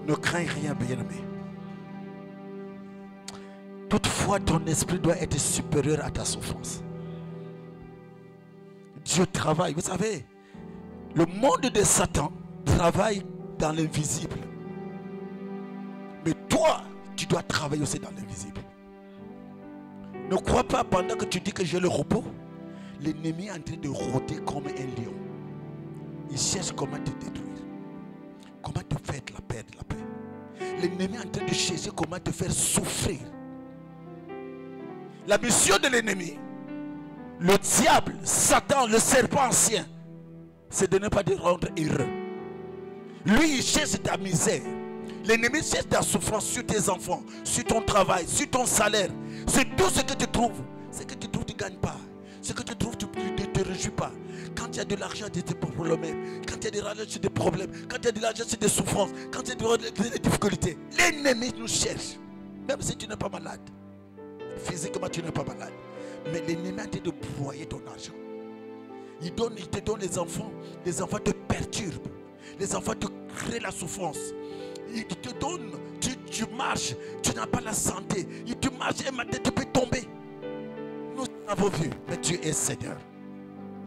Ne crains rien, bien-aimé. Toutefois, ton esprit doit être supérieur à ta souffrance. Dieu travaille. Vous savez, le monde de Satan travaille dans l'invisible. Mais toi, tu dois travailler aussi dans l'invisible. Ne crois pas pendant que tu dis que j'ai le repos. L'ennemi est en train de rôder comme un lion. Il cherche comment te détruire. Comment te faire de la paix, de la paix. L'ennemi est en train de chercher comment te faire souffrir. La mission de l'ennemi, le diable, Satan, le serpent ancien, c'est de ne pas te rendre heureux. Lui, il cherche ta misère. L'ennemi cherche ta souffrance sur tes enfants, sur ton travail, sur ton salaire. C'est tout ce que tu trouves. Ce que tu trouves, tu ne gagnes pas. Ce que tu trouves, tu ne te réjouis pas. Quand il y a de l'argent, il y a des problèmes. Quand il y a de l'argent, c'est des problèmes. Quand il y a de l'argent, c'est des souffrances. Quand il y a des difficultés. L'ennemi nous cherche. Même si tu n'es pas malade. Physiquement, tu n'es pas malade. Mais l'ennemi a été de broyer ton argent. Il te donne les enfants. Les enfants te perturbent. Les enfants te créent la souffrance. Il te donne, tu marches, tu n'as pas la santé. Il te marche et matin tu peux tomber. Nous avons vu, mais Dieu est Seigneur.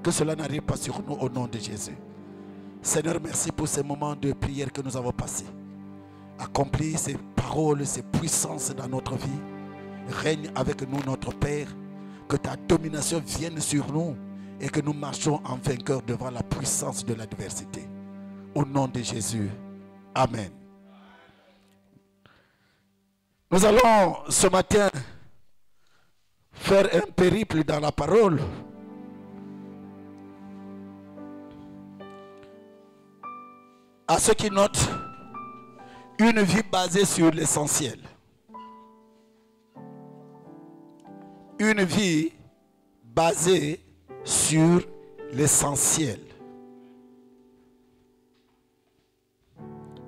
Que cela n'arrive pas sur nous au nom de Jésus. Seigneur, merci pour ces moments de prière que nous avons passés. Accomplis ces paroles, ces puissances dans notre vie. Règne avec nous notre Père. Que ta domination vienne sur nous et que nous marchons en vainqueur devant la puissance de l'adversité. Au nom de Jésus. Amen. Nous allons ce matin faire un périple dans la parole. À ceux qui notent, une vie basée sur l'essentiel. Une vie basée sur l'essentiel.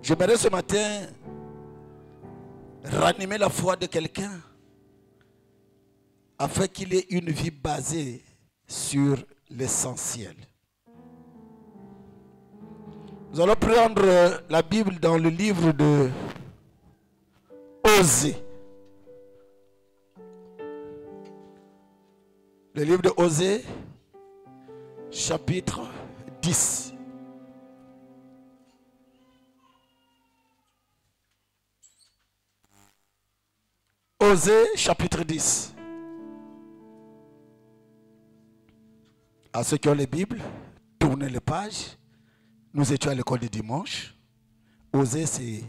J'aimerais ce matin ranimer la foi de quelqu'un afin qu'il ait une vie basée sur l'essentiel. Nous allons prendre la Bible dans le livre de Osée. Le livre de Osée, chapitre 10. Osée, chapitre 10. À ceux qui ont les Bibles, tournez les pages. Nous étions à l'école du dimanche. Osée, c'est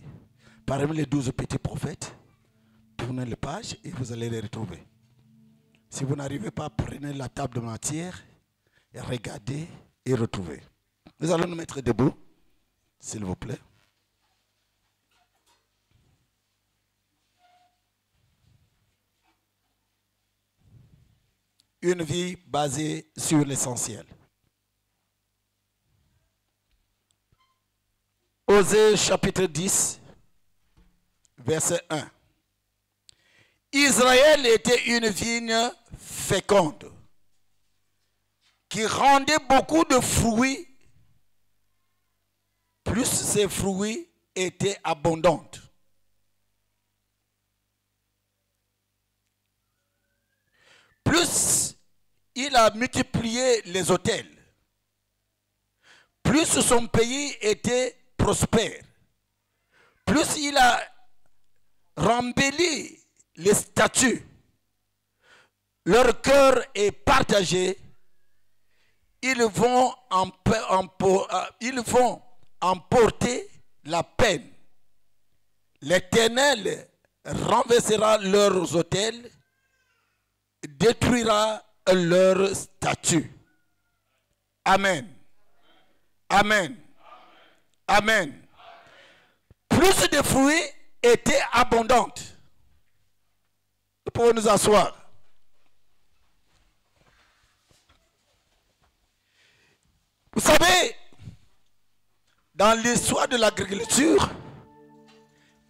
parmi les 12 petits prophètes. Tournez les pages et vous allez les retrouver. Si vous n'arrivez pas, prenez la table de matière, et regardez et retrouvez. Nous allons nous mettre debout, s'il vous plaît. Une vie basée sur l'essentiel. Osée chapitre 10, verset 1. Israël était une vigne féconde qui rendait beaucoup de fruits, plus ses fruits étaient abondants. Plus il a multiplié les autels, plus son pays était prospère, plus il a rembelli les statues, leur cœur est partagé, ils vont emporter la peine. L'Éternel renversera leurs autels, détruira leurs statues. Amen. Amen. Amen. Plus de fruits étaient abondants. Nous pouvons nous asseoir. Vous savez, dans l'histoire de l'agriculture,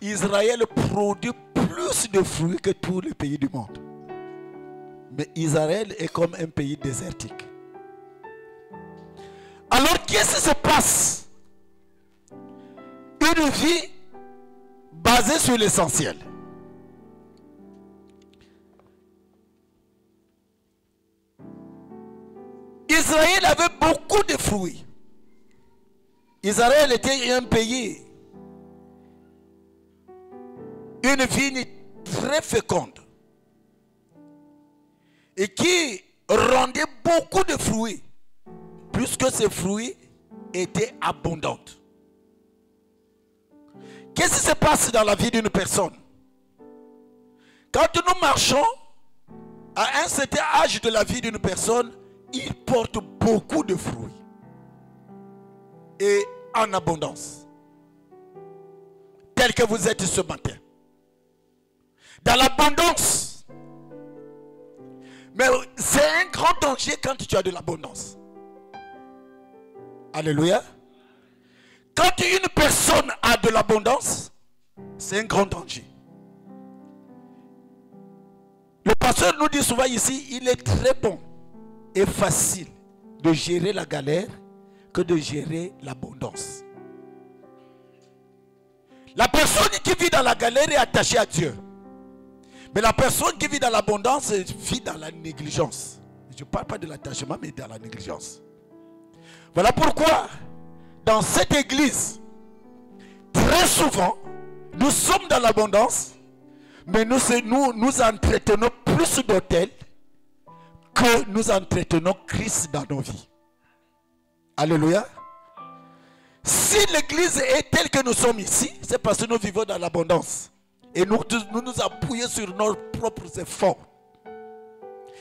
Israël produit plus de fruits que tous les pays du monde. Mais Israël est comme un pays désertique. Alors qu'est-ce qui se passe? Une vie basé sur l'essentiel. Israël avait beaucoup de fruits. Israël était un pays, une vigne très féconde et qui rendait beaucoup de fruits, puisque ces fruits étaient abondants. Qu'est-ce qui se passe dans la vie d'une personne? Quand nous marchons à un certain âge de la vie d'une personne, il porte beaucoup de fruits et en abondance, tel que vous êtes ce matin, dans l'abondance. Mais c'est un grand danger quand tu as de l'abondance. Alléluia. Quand une personne a de l'abondance, c'est un grand danger. Le pasteur nous dit souvent ici, il est très bon et facile de gérer la galère que de gérer l'abondance. La personne qui vit dans la galère est attachée à Dieu. Mais la personne qui vit dans l'abondance vit dans la négligence. Je ne parle pas de l'attachement, mais dans la négligence. Voilà pourquoi, dans cette église, très souvent, nous sommes dans l'abondance, mais nous entretenons plus d'autels que nous entretenons Christ dans nos vies. Alléluia. Si l'église est telle que nous sommes ici, c'est parce que nous vivons dans l'abondance. Et nous appuyons sur nos propres efforts.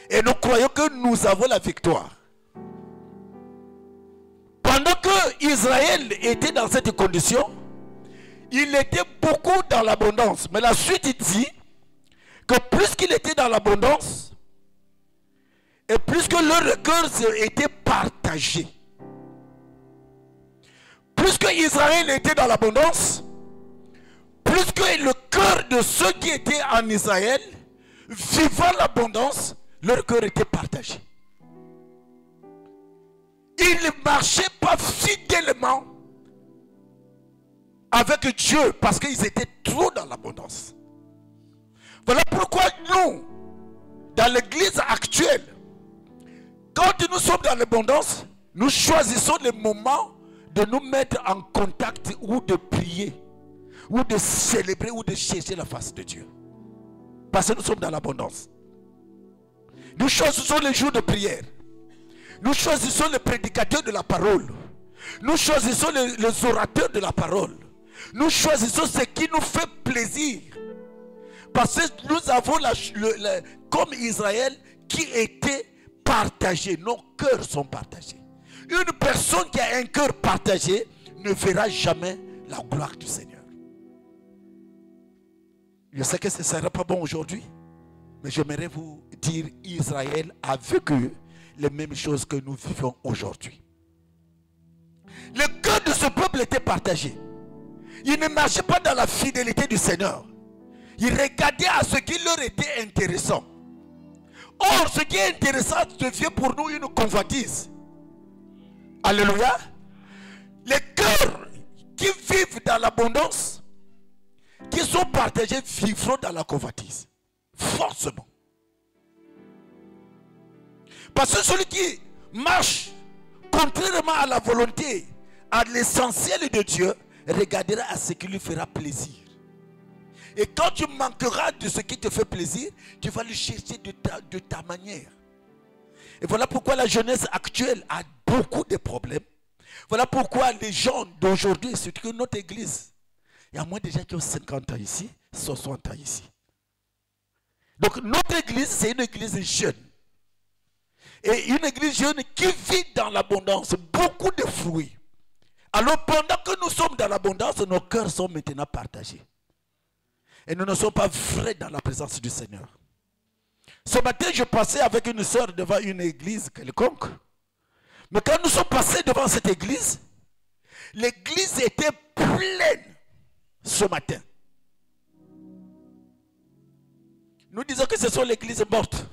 Et nous croyons que nous avons la victoire. Pendant que Israël était dans cette condition, il était beaucoup dans l'abondance. Mais la suite dit que plus qu'il était dans l'abondance, et plus que leur cœur était partagé. Plus que Israël était dans l'abondance, plus que le cœur de ceux qui étaient en Israël, vivant l'abondance, leur cœur était partagé. Ils ne marchaient pas fidèlement avec Dieu parce qu'ils étaient trop dans l'abondance. Voilà pourquoi nous, dans l'église actuelle, quand nous sommes dans l'abondance, nous choisissons les moments de nous mettre en contact ou de prier, ou de célébrer, ou de chercher la face de Dieu. Parce que nous sommes dans l'abondance. Nous choisissons les jours de prière. Nous choisissons les prédicateurs de la parole. Nous choisissons les orateurs de la parole. Nous choisissons ce qui nous fait plaisir. Parce que nous avons, comme Israël, qui était partagé. Nos cœurs sont partagés. Une personne qui a un cœur partagé ne verra jamais la gloire du Seigneur. Je sais que ce ne sera pas bon aujourd'hui, mais j'aimerais vous dire, Israël a vécu les mêmes choses que nous vivons aujourd'hui. Le cœur de ce peuple était partagé. Il ne marchait pas dans la fidélité du Seigneur. Il regardait à ce qui leur était intéressant. Or, ce qui est intéressant devient pour nous une convoitise. Alléluia. Les cœurs qui vivent dans l'abondance, qui sont partagés, vivront dans la convoitise. Forcément. Parce que celui qui marche contrairement à la volonté, à l'essentiel de Dieu, regardera à ce qui lui fera plaisir. Et quand tu manqueras de ce qui te fait plaisir, tu vas le chercher de ta manière. Et voilà pourquoi la jeunesse actuelle a beaucoup de problèmes. Voilà pourquoi les gens d'aujourd'hui, surtout notre église, il y a moins de gens qui ont 50 ans ici, 60 ans ici. Donc notre église, c'est une église jeune. Et une église jeune qui vit dans l'abondance, beaucoup de fruits. Alors pendant que nous sommes dans l'abondance, nos cœurs sont maintenant partagés. Et nous ne sommes pas vrais dans la présence du Seigneur. Ce matin, je passais avec une soeur devant une église quelconque. Mais quand nous sommes passés devant cette église, l'église était pleine ce matin. Nous disons que ce sont les églises mortes.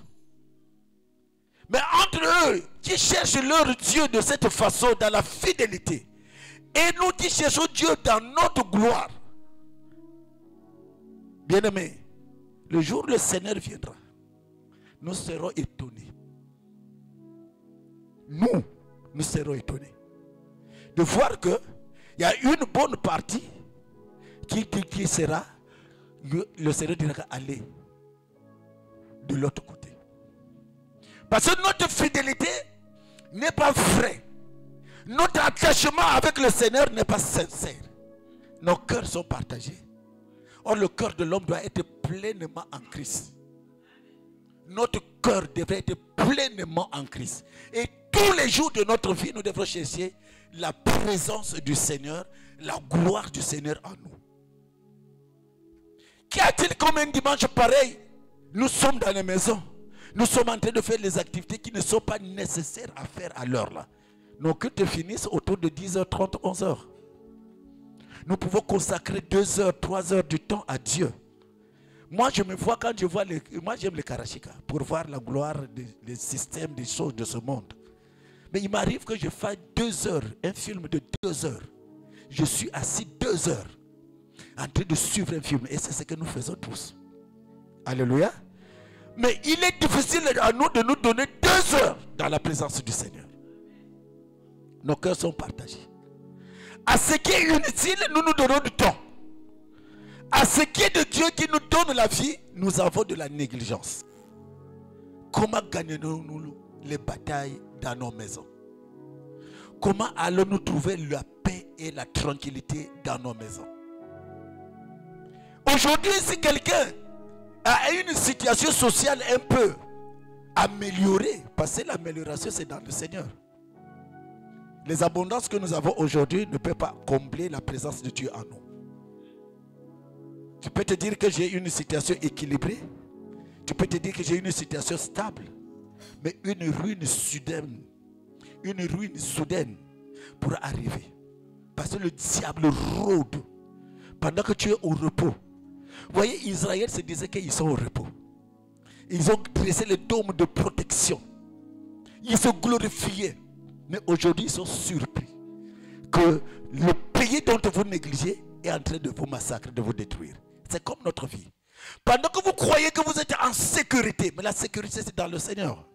Mais entre eux, qui cherchent leur Dieu de cette façon, dans la fidélité, et nous qui cherchons Dieu dans notre gloire, Bien-aimés, le jour où le Seigneur viendra, nous serons étonnés. Nous serons étonnés de voir qu'il y a une bonne partie qui sera, le Seigneur dira aller de l'autre côté. Parce que notre fidélité n'est pas vraie. Notre attachement avec le Seigneur n'est pas sincère. Nos cœurs sont partagés. Or, le cœur de l'homme doit être pleinement en Christ. Notre cœur devrait être pleinement en Christ. Et tous les jours de notre vie, nous devrons chercher la présence du Seigneur, la gloire du Seigneur en nous. Qu'y a-t-il comme un dimanche pareil? Nous sommes dans les maisons. Nous sommes en train de faire les activités qui ne sont pas nécessaires à faire à l'heure là. Nos cultes finissent autour de 10h30, 11h. Nous pouvons consacrer 2 heures, 3 heures du temps à Dieu. Moi, je me vois quand je vois moi, j'aime les karachika pour voir la gloire des systèmes, des choses de ce monde. Mais il m'arrive que je fasse 2 heures, un film de 2 heures. Je suis assis 2 heures en train de suivre un film. Et c'est ce que nous faisons tous. Alléluia. Mais il est difficile à nous de nous donner 2 heures dans la présence du Seigneur. Nos cœurs sont partagés. À ce qui est inutile, nous nous donnons du temps. À ce qui est de Dieu qui nous donne la vie, nous avons de la négligence. Comment gagnons-nous les batailles dans nos maisons? Comment allons-nous trouver la paix et la tranquillité dans nos maisons? Aujourd'hui, si quelqu'un a une situation sociale un peu améliorée, parce que l'amélioration c'est dans le Seigneur. Les abondances que nous avons aujourd'hui ne peuvent pas combler la présence de Dieu en nous. Tu peux te dire que j'ai une situation équilibrée. Tu peux te dire que j'ai une situation stable. Mais une ruine soudaine pourra arriver. Parce que le diable rôde pendant que tu es au repos. Vous voyez, Israël se disait qu'ils sont au repos. Ils ont dressé les dômes de protection. Ils se glorifiaient. Mais aujourd'hui, ils sont surpris que le pays dont vous négligez est en train de vous massacrer, de vous détruire. C'est comme notre vie. Pendant que vous croyez que vous êtes en sécurité, mais la sécurité c'est dans le Seigneur.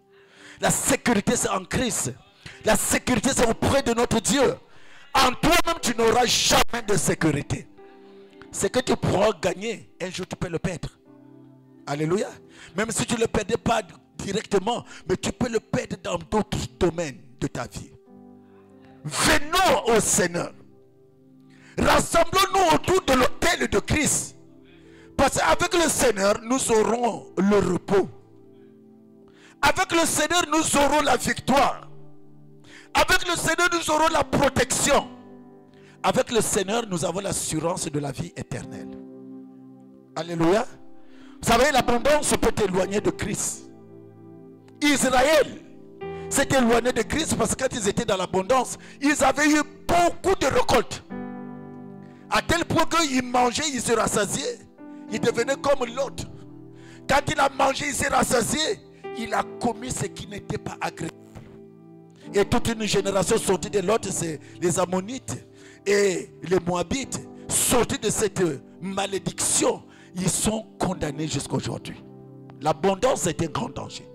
La sécurité c'est en Christ. La sécurité c'est auprès de notre Dieu. En toi-même tu n'auras jamais de sécurité. Ce que tu pourras gagner, un jour tu peux le perdre. Alléluia. Même si tu ne le perdais pas directement, mais tu peux le perdre dans d'autres domaines de ta vie. Venons au Seigneur. Rassemblons-nous autour de l'autel de Christ. Parce qu'avec le Seigneur, nous aurons le repos. Avec le Seigneur, nous aurons la victoire. Avec le Seigneur, nous aurons la protection. Avec le Seigneur, nous avons l'assurance de la vie éternelle. Alléluia. Vous savez, l'abondance peut éloigner de Christ. Israël s'est éloigné de Christ parce que quand ils étaient dans l'abondance, ils avaient eu beaucoup de récoltes. À tel point qu'ils mangeaient, ils se rassasiaient. Ils devenaient comme l'autre. Quand il a mangé, il s'est rassasié. Il a commis ce qui n'était pas agréable. Et toute une génération sortie de l'autre, c'est les Ammonites et les Moabites, sortis de cette malédiction. Ils sont condamnés jusqu'à aujourd'hui. L'abondance est un grand danger.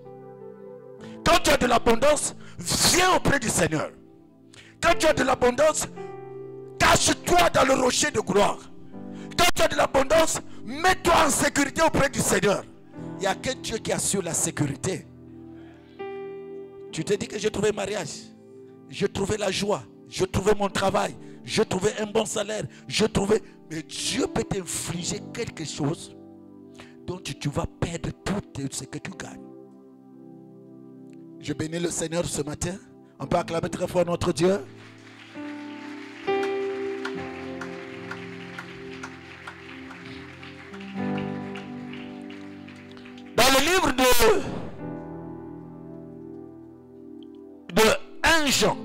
Quand tu as de l'abondance, viens auprès du Seigneur. Quand tu as de l'abondance, cache-toi dans le rocher de gloire. Quand tu as de l'abondance, mets-toi en sécurité auprès du Seigneur. Il n'y a qu'un Dieu qui assure la sécurité. Tu te dis que j'ai trouvé mariage, j'ai trouvé la joie, j'ai trouvé mon travail, j'ai trouvé un bon salaire, mais Dieu peut t'infliger quelque chose dont tu vas perdre tout ce que tu gagnes. Je bénis le Seigneur ce matin. On peut acclamer très fort notre Dieu. Dans le livre de 1 Jean,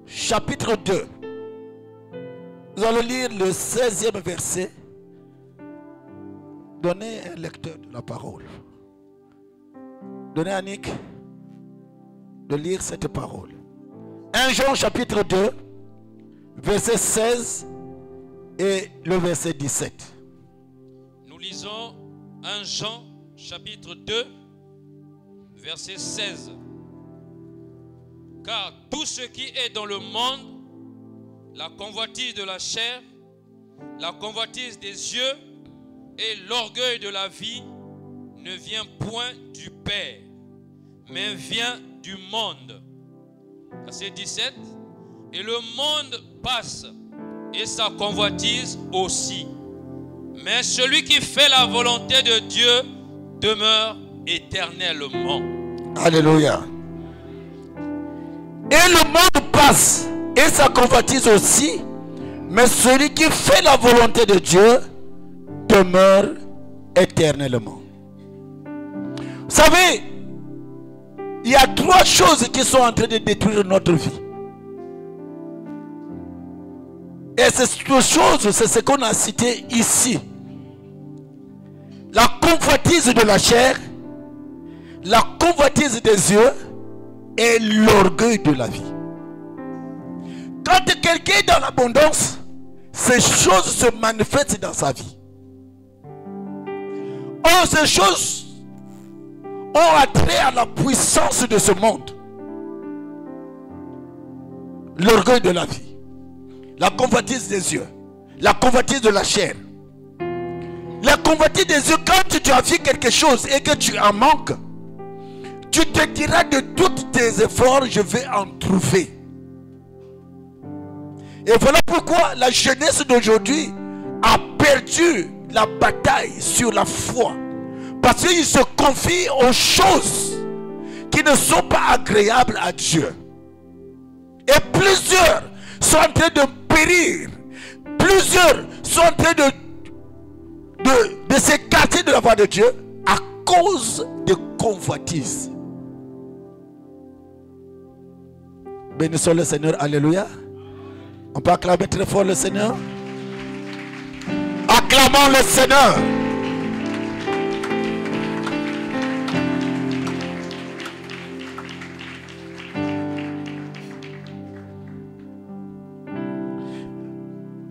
chapitre 2, nous allons lire le 16e verset. Donnez un lecteur de la parole. Donnez à Nick de lire cette parole. 1 Jean chapitre 2, verset 16 et le verset 17. Lisons 1 Jean chapitre 2 verset 16. Car tout ce qui est dans le monde, la convoitise de la chair, la convoitise des yeux et l'orgueil de la vie ne vient point du Père, mais vient du monde. Verset 17. Et le monde passe et sa convoitise aussi. Mais celui qui fait la volonté de Dieu demeure éternellement. Alléluia. Et le monde passe et sa convoitise aussi. Mais celui qui fait la volonté de Dieu demeure éternellement. Vous savez, il y a trois choses qui sont en train de détruire notre vie. Et ces trois choses, c'est ce qu'on a cité ici. La convoitise de la chair, la convoitise des yeux et l'orgueil de la vie. Quand quelqu'un est dans l'abondance, ces choses se manifestent dans sa vie. Or, ces choses ont attrait à la puissance de ce monde. L'orgueil de la vie, la convoitise des yeux, la convoitise de la chair. La convoitise des yeux, quand tu as vu quelque chose et que tu en manques, tu te diras de tous tes efforts, je vais en trouver. Et voilà pourquoi la jeunesse d'aujourd'hui a perdu la bataille sur la foi. Parce qu'ils se confient aux choses qui ne sont pas agréables à Dieu. Et plusieurs sont en train de périr. Plusieurs sont en train de s'écarter de la voie de Dieu à cause de convoitises. Bénissons le Seigneur, alléluia. On peut acclamer très fort le Seigneur. Acclamons le Seigneur.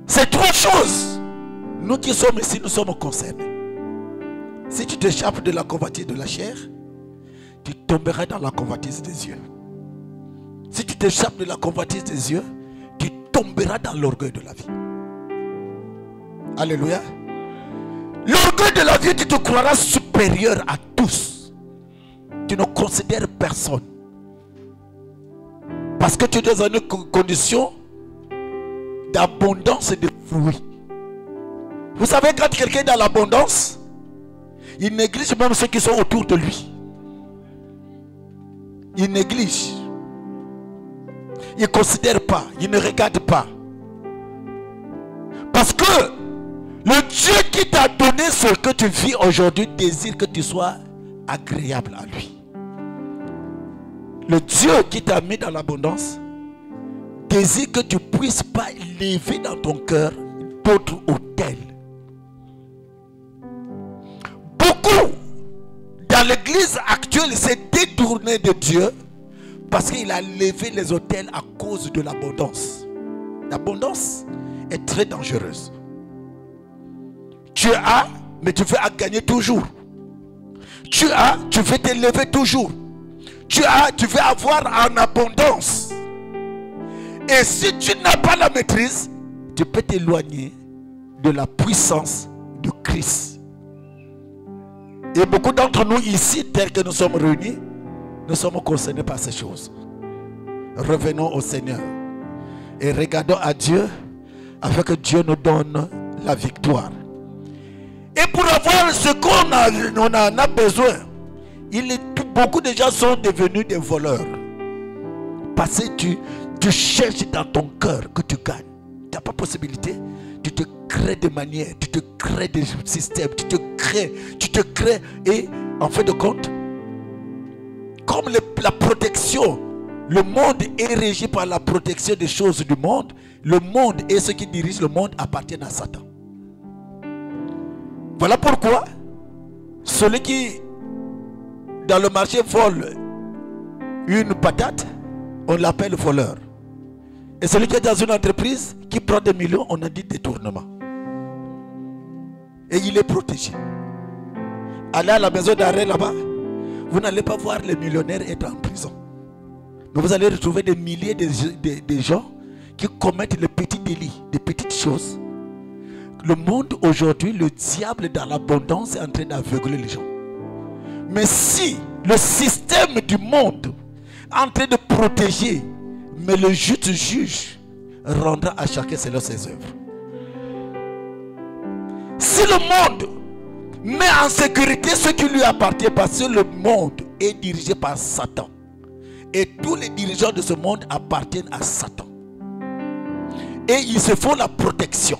Ces trois choses, nous qui sommes ici, nous sommes concernés. Si tu t'échappes de la convoitise de la chair, tu tomberas dans la convoitise des yeux. Si tu t'échappes de la convoitise des yeux, tu tomberas dans l'orgueil de la vie. Alléluia. L'orgueil de la vie, tu te croiras supérieur à tous. Tu ne considères personne. Parce que tu es dans une condition d'abondance de fruits. Vous savez, quand quelqu'un est dans l'abondance, il néglige même ceux qui sont autour de lui. Il néglige. Il ne considère pas, il ne regarde pas. Parce que le Dieu qui t'a donné ce que tu vis aujourd'hui désire que tu sois agréable à lui. Le Dieu qui t'a mis dans l'abondance désire que tu ne puisses pas élever dans ton cœur d'autres autels. Beaucoup dans l'église actuelle s'est détourné de Dieu parce qu'il a levé les autels à cause de l'abondance. L'abondance est très dangereuse. Tu as, mais tu veux gagner toujours. Tu as, tu veux t'élever toujours. Tu as, tu veux avoir en abondance. Et si tu n'as pas la maîtrise, tu peux t'éloigner de la puissance de Christ. Et beaucoup d'entre nous ici, tels que nous sommes réunis, nous sommes concernés par ces choses. Revenons au Seigneur et regardons à Dieu afin que Dieu nous donne la victoire. Et pour avoir ce qu'on en a besoin, beaucoup de gens sont devenus des voleurs. Parce que tu cherches dans ton cœur que tu gagnes. Tu n'as pas possibilité. Tu te crées des manières, tu te crées des systèmes, tu te crées. Et en fin de compte, comme la protection, le monde est régi par la protection des choses du monde. Le monde et ceux qui dirigent le monde appartiennent à Satan. Voilà pourquoi celui qui dans le marché vole une patate, on l'appelle voleur. Et celui qui est dans une entreprise qui prend des millions, on a dit détournement. Et il est protégé. Allez à la maison d'arrêt là-bas, vous n'allez pas voir les millionnaires être en prison. Mais vous allez retrouver des milliers de gens qui commettent les petits délits, des petites choses. Le monde aujourd'hui, le diable dans l'abondance est en train d'aveugler les gens. Mais si le système du monde est en train de protéger, mais le juste juge rendra à chacun selon ses œuvres. Si le monde met en sécurité ce qui lui appartient, parce que le monde est dirigé par Satan. Et tous les dirigeants de ce monde appartiennent à Satan. Et ils se font la protection.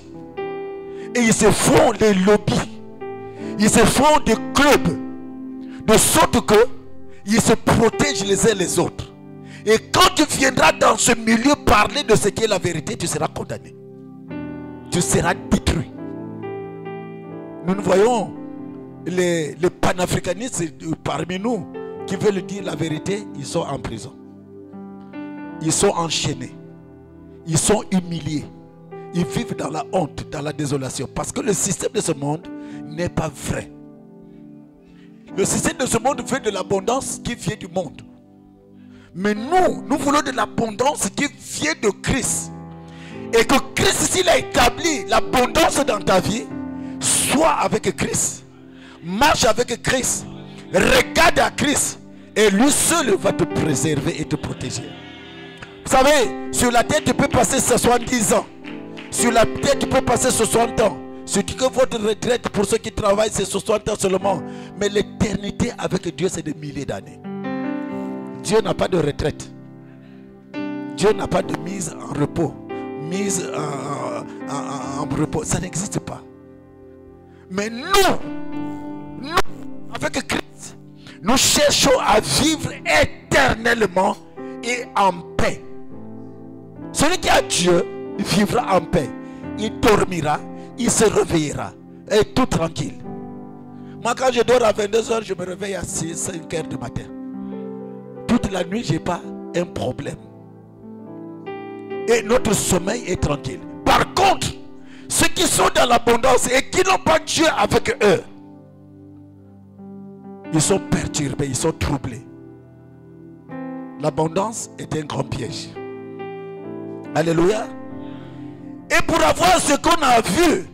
Et ils se font des lobbies. Ils se font des clubs. De sorte que ils se protègent les uns les autres. Et quand tu viendras dans ce milieu parler de ce qui est la vérité, tu seras condamné. Tu seras détruit. Nous voyons les panafricanistes parmi nous qui veulent dire la vérité, ils sont en prison. Ils sont enchaînés. Ils sont humiliés. Ils vivent dans la honte, dans la désolation. Parce que le système de ce monde n'est pas vrai. Le système de ce monde veut de l'abondance qui vient du monde. Mais nous voulons de l'abondance qui vient de Christ. Et que Christ, s'il a établi l'abondance dans ta vie, sois avec Christ. Marche avec Christ. Regarde à Christ. Et lui seul va te préserver et te protéger. Vous savez, sur la terre, tu peux passer 70 ans. Sur la terre, tu peux passer 60 ans. Surtout que votre retraite, pour ceux qui travaillent, c'est 60 ans seulement. Mais l'éternité avec Dieu, c'est des milliers d'années. Dieu n'a pas de retraite. Dieu n'a pas de mise en repos. Mise en repos. Ça n'existe pas. Mais nous, avec Christ, nous cherchons à vivre éternellement et en paix. Celui qui a Dieu vivra en paix. Il dormira, il se réveillera. Et tout tranquille. Moi, quand je dors à 22h, je me réveille à 5h du matin. Toute la nuit, je n'ai pas un problème. Et notre sommeil est tranquille. Par contre, ceux qui sont dans l'abondance et qui n'ont pas Dieu avec eux, ils sont perturbés, ils sont troublés. L'abondance est un grand piège. Alléluia. Et pour avoir ce qu'on a vu,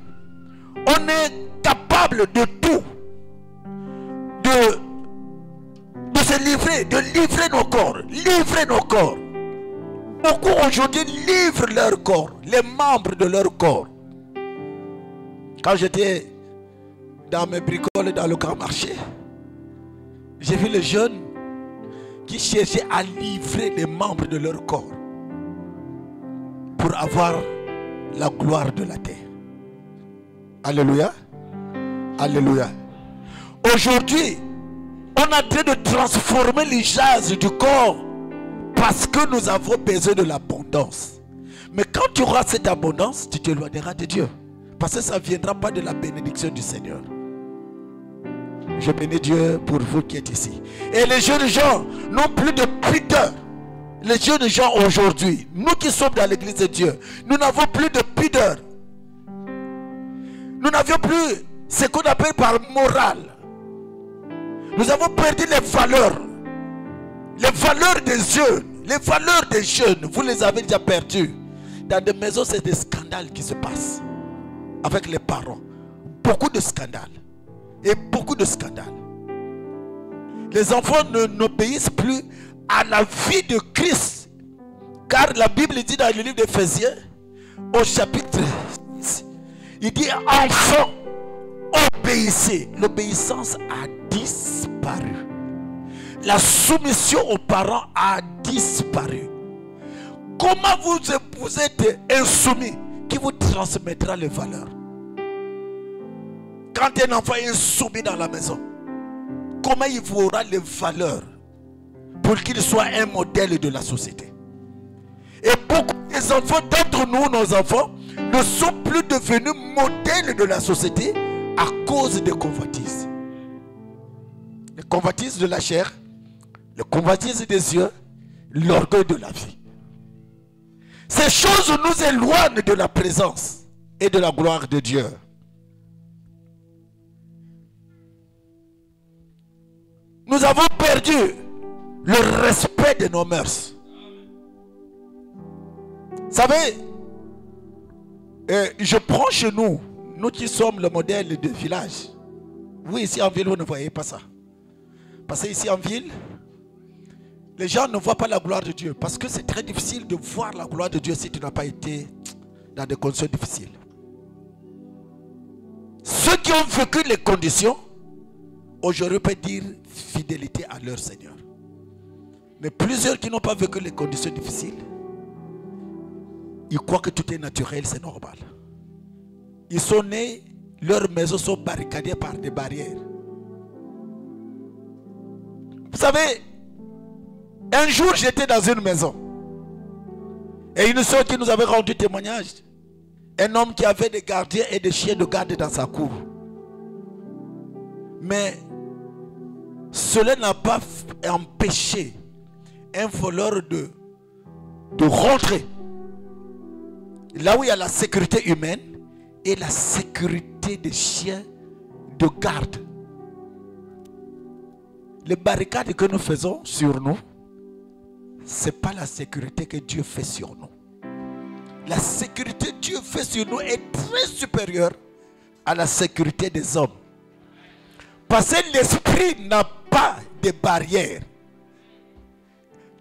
on est capable de tout. De se livrer, de livrer nos corps. Livrer nos corps. Beaucoup aujourd'hui livrent leur corps, les membres de leur corps. Quand j'étais dans mes bricoles dans le grand marché, j'ai vu les jeunes qui cherchaient à livrer les membres de leur corps pour avoir la gloire de la terre. Alléluia. Alléluia. Aujourd'hui, on est en train de transformer les jazz du corps parce que nous avons besoin de l'abondance. Mais quand tu auras cette abondance, tu t'éloigneras de Dieu. Parce que ça ne viendra pas de la bénédiction du Seigneur. Je bénis Dieu pour vous qui êtes ici. Et les jeunes gens n'ont plus de pudeur. Les jeunes gens aujourd'hui, nous qui sommes dans l'église de Dieu, nous n'avons plus de pudeur. Nous n'avions plus ce qu'on appelle par morale. Nous avons perdu les valeurs. Les valeurs des jeunes. Les valeurs des jeunes, vous les avez déjà perdues. Dans des maisons, c'est des scandales qui se passent. Avec les parents. Beaucoup de scandales. Et beaucoup de scandales. Les enfants n'obéissent plus à la vie de Christ. Car la Bible dit dans le livre d'Éphésiens, au chapitre 6, il dit enfants, obéissez. L'obéissance a disparu. La soumission aux parents a disparu. Comment vous êtes insoumis? Qui vous transmettra les valeurs? Quand un enfant est soumis dans la maison, comment il vous aura les valeurs pour qu'il soit un modèle de la société? Et beaucoup des enfants d'entre nous, nos enfants, ne sont plus devenus modèles de la société à cause des convoitises. Les convoitises de la chair, les convoitises des yeux, l'orgueil de la vie. Ces choses nous éloignent de la présence et de la gloire de Dieu. Nous avons perdu le respect de nos mœurs. Vous savez, je prends chez nous, nous qui sommes le modèle de village. Vous ici en ville, vous ne voyez pas ça. Parce que ici en ville, les gens ne voient pas la gloire de Dieu. Parce que c'est très difficile de voir la gloire de Dieu si tu n'as pas été dans des conditions difficiles. Ceux qui ont vécu les conditions, aujourd'hui peuvent dire fidélité à leur Seigneur. Mais plusieurs qui n'ont pas vécu les conditions difficiles, ils croient que tout est naturel, c'est normal. Ils sont nés, leurs maisons sont barricadées par des barrières. Vous savez, un jour j'étais dans une maison et une soeur qui nous avait rendu témoignage, un homme qui avait des gardiens et des chiens de garde dans sa cour. Mais cela n'a pas empêché un voleur de rentrer là où il y a la sécurité humaine et la sécurité des chiens de garde. Les barricades que nous faisons sur nous, ce n'est pas la sécurité que Dieu fait sur nous. La sécurité que Dieu fait sur nous est très supérieure à la sécurité des hommes. Parce que l'esprit n'a pas de barrière.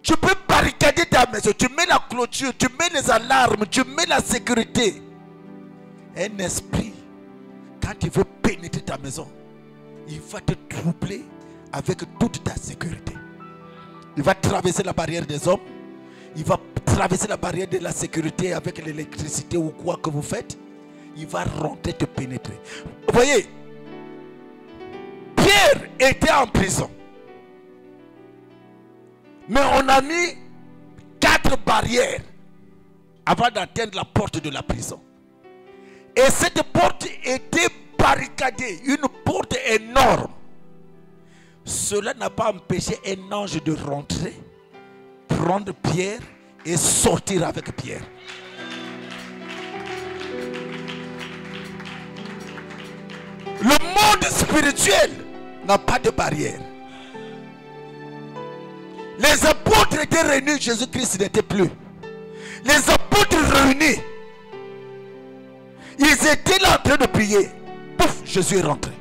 Tu peux barricader ta maison, tu mets la clôture, tu mets les alarmes, tu mets la sécurité. Un esprit, quand il veut pénétrer ta maison, il va te troubler avec toute ta sécurité. Il va traverser la barrière des hommes. Il va traverser la barrière de la sécurité avec l'électricité ou quoi que vous faites. Il va rentrer, te pénétrer. Vous voyez, Pierre était en prison. Mais on a mis 4 barrières avant d'atteindre la porte de la prison. Et cette porte était barricadée, une porte énorme. Cela n'a pas empêché un ange de rentrer, prendre Pierre et sortir avec Pierre. Le monde spirituel n'a pas de barrière. Les apôtres étaient réunis, Jésus-Christ n'était plus. Les apôtres réunis, ils étaient là en train de prier. Pouf, Jésus est rentré.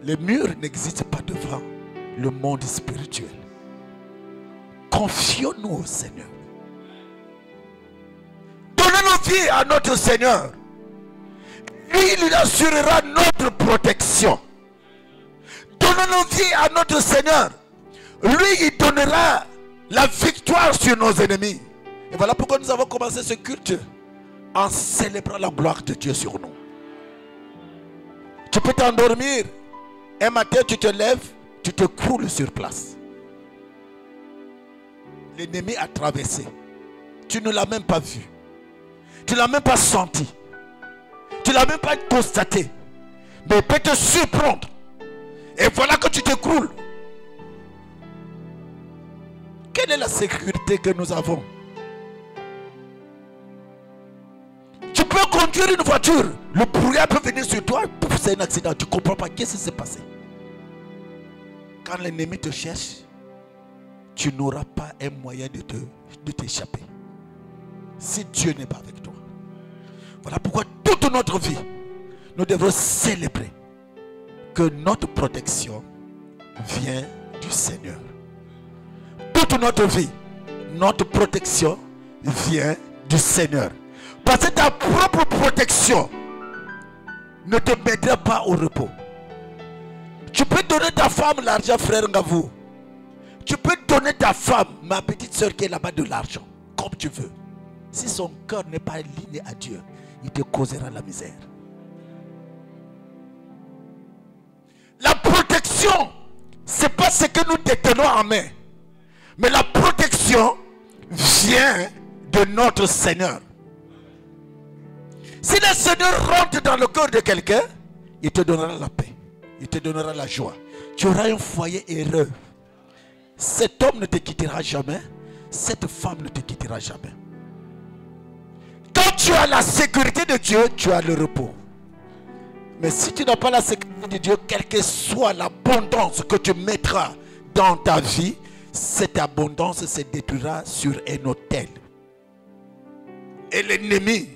Les murs n'existent pas devant le monde spirituel. Confions-nous au Seigneur. Donnons-nous vie à notre Seigneur. Lui, il assurera notre protection. Donnons-nous vie à notre Seigneur. Lui, il donnera la victoire sur nos ennemis. Et voilà pourquoi nous avons commencé ce culte en célébrant la gloire de Dieu sur nous. Tu peux t'endormir. Un matin, tu te lèves, tu te croules sur place. L'ennemi a traversé. Tu ne l'as même pas vu. Tu ne l'as même pas senti. Tu ne l'as même pas constaté. Mais il peut te surprendre. Et voilà que tu te croules. Quelle est la sécurité que nous avons? Tu peux conduire une voiture. Le brouillard peut venir sur toi. C'est un accident. Tu ne comprends pas. Qu'est-ce qui s'est passé? Quand l'ennemi te cherche, tu n'auras pas un moyen de t'échapper. Si Dieu n'est pas avec toi. Voilà pourquoi toute notre vie, nous devons célébrer que notre protection vient du Seigneur. Toute notre vie, notre protection vient du Seigneur. Parce que ta propre protection ne te mettra pas au repos. Tu peux donner ta femme l'argent, frère Ngavou. Tu peux donner ta femme, ma petite soeur qui est là-bas, de l'argent, comme tu veux. Si son cœur n'est pas aligné à Dieu, il te causera la misère. La protection, ce n'est pas ce que nous détenons en main. Mais la protection vient de notre Seigneur. Si le Seigneur rentre dans le cœur de quelqu'un, il te donnera la paix. Il te donnera la joie. Tu auras un foyer heureux. Cet homme ne te quittera jamais. Cette femme ne te quittera jamais. Quand tu as la sécurité de Dieu, tu as le repos. Mais si tu n'as pas la sécurité de Dieu, quelle que soit l'abondance que tu mettras dans ta vie, cette abondance se détruira sur un autel. Et l'ennemi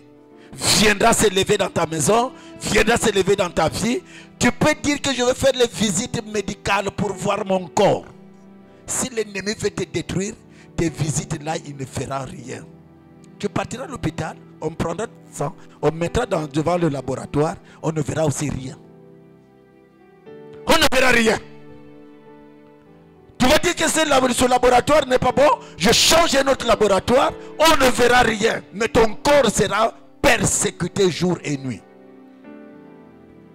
viendra s'élever dans ta maison, viendra s'élever dans ta vie. Tu peux dire que je vais faire les visites médicales pour voir mon corps. Si l'ennemi veut te détruire, tes visites là, il ne fera rien. Tu partiras à l'hôpital, on prendra ton sang, on mettra devant le laboratoire, on ne verra aussi rien. On ne verra rien. Tu vas dire que ce laboratoire n'est pas bon, je change un autre laboratoire, on ne verra rien. Mais ton corps sera persécuté jour et nuit.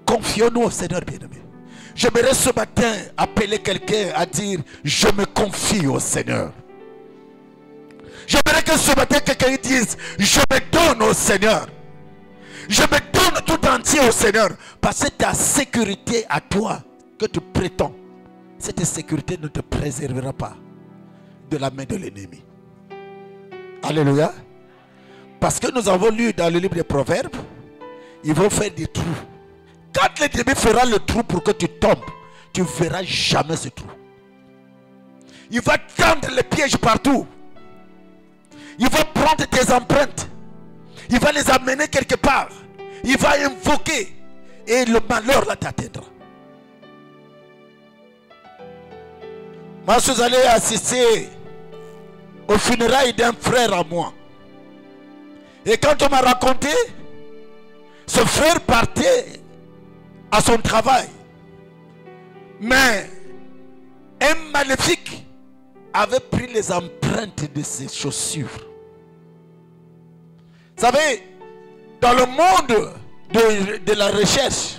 Confions-nous au Seigneur bien-aimé. J'aimerais ce matin appeler quelqu'un à dire, je me confie au Seigneur. J'aimerais que ce matin quelqu'un dise, je me donne au Seigneur. Je me donne tout entier au Seigneur. Parce que ta sécurité à toi que tu prétends, cette sécurité ne te préservera pas de la main de l'ennemi. Alléluia. Parce que nous avons lu dans le livre des Proverbes, ils vont faire des trous. Quand l'ennemi fera le trou pour que tu tombes, tu ne verras jamais ce trou. Il va tendre les pièges partout. Il va prendre tes empreintes. Il va les amener quelque part. Il va invoquer. Et le malheur là t'atteindra. Moi, je suis allé assister aux funérailles d'un frère à moi. Et quand on m'a raconté, ce frère partait à son travail. Mais un maléfique avait pris les empreintes de ses chaussures. Vous savez, dans le monde de la recherche,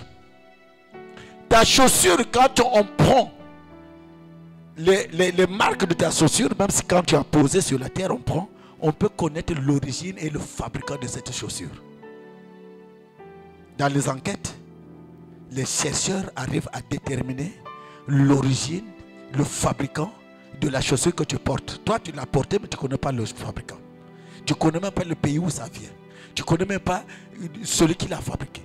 ta chaussure, quand on prend les marques de ta chaussure, même si quand tu as posé sur la terre, on peut connaître l'origine et le fabricant de cette chaussure. Dans les enquêtes, les chercheurs arrivent à déterminer l'origine, le fabricant de la chaussure que tu portes. Toi, tu l'as portée, mais tu ne connais pas le fabricant. Tu ne connais même pas le pays où ça vient. Tu ne connais même pas celui qui l'a fabriqué.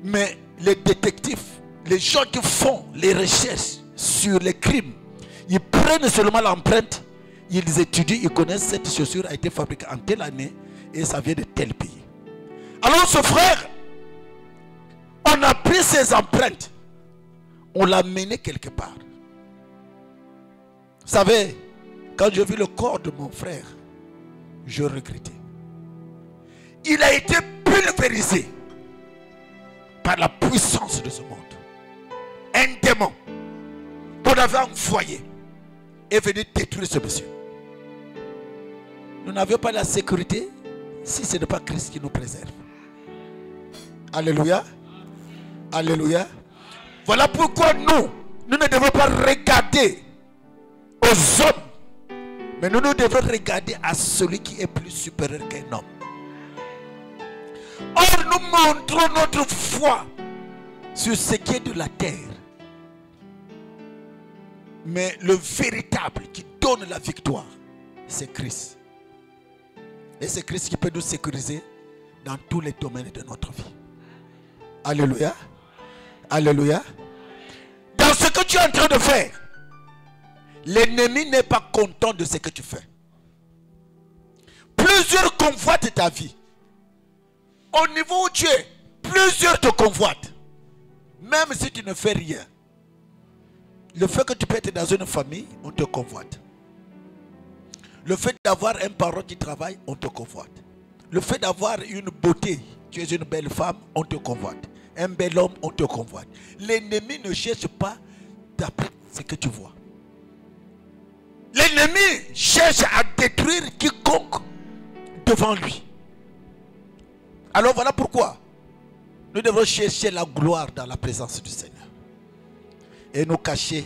Mais les détectives, les gens qui font les recherches sur les crimes, ils prennent seulement l'empreinte, ils étudient, ils connaissent cette chaussure a été fabriquée en telle année et ça vient de tel pays. Alors ce frère, on a pris ses empreintes, on l'a mené quelque part. Vous savez, quand j'ai vu le corps de mon frère, je regrettais. Il a été pulvérisé par la puissance de ce monde. Un démon qu'on avait envoyé est venu détruire ce monsieur. Nous n'avions pas la sécurité si ce n'est pas Christ qui nous préserve. Alléluia. Alléluia. Voilà pourquoi nous ne devons pas regarder aux hommes, mais nous devons regarder à celui qui est plus supérieur qu'un homme. Or, nous montrons notre foi sur ce qui est de la terre. Mais le véritable qui donne la victoire, c'est Christ. Et c'est Christ qui peut nous sécuriser dans tous les domaines de notre vie. Alléluia. Alléluia. Dans ce que tu es en train de faire, l'ennemi n'est pas content de ce que tu fais. Plusieurs convoitent ta vie. Au niveau où tu es, plusieurs te convoitent. Même si tu ne fais rien. Le fait que tu peux être dans une famille, on te convoite. Le fait d'avoir un parent qui travaille, on te convoite. Le fait d'avoir une beauté, tu es une belle femme, on te convoite. Un bel homme, on te convoite. L'ennemi ne cherche pas d'après ce que tu vois. L'ennemi cherche à détruire quiconque devant lui. Alors voilà pourquoi nous devons chercher la gloire dans la présence du Seigneur. Et nous cacher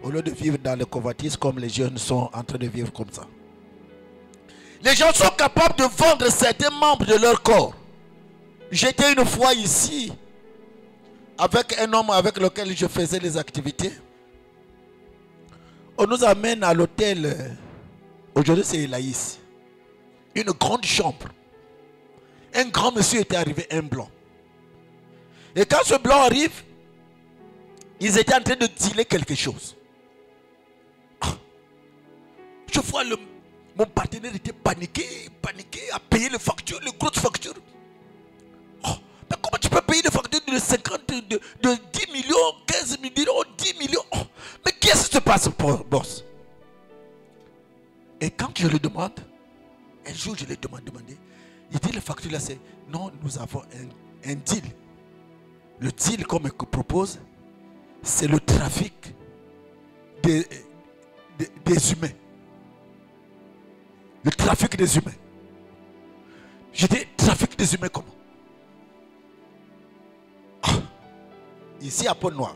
au lieu de vivre dans le convoitise comme les jeunes sont en train de vivre comme ça. Les gens sont capables de vendre certains membres de leur corps. J'étais une fois ici avec un homme avec lequel je faisais les activités. On nous amène à l'hôtel, aujourd'hui c'est Elaïs, une grande chambre. Un grand monsieur était arrivé, un blanc. Et quand ce blanc arrive, ils étaient en train de dealer quelque chose. Je vois mon partenaire était paniqué, à payer les factures, les grosses factures. Oh, mais comment tu peux payer des factures de 50, de 10 millions, 15 millions, 10 millions? Oh, mais qu'est-ce qui se passe, boss? Et quand je lui demande, un jour je lui ai demandé, il dit les factures là, c'est non, nous avons un deal. Le deal comme il propose, c'est le trafic des humains. Le trafic des humains. Je dis, trafic des humains comment? Ici à Pont-Noir,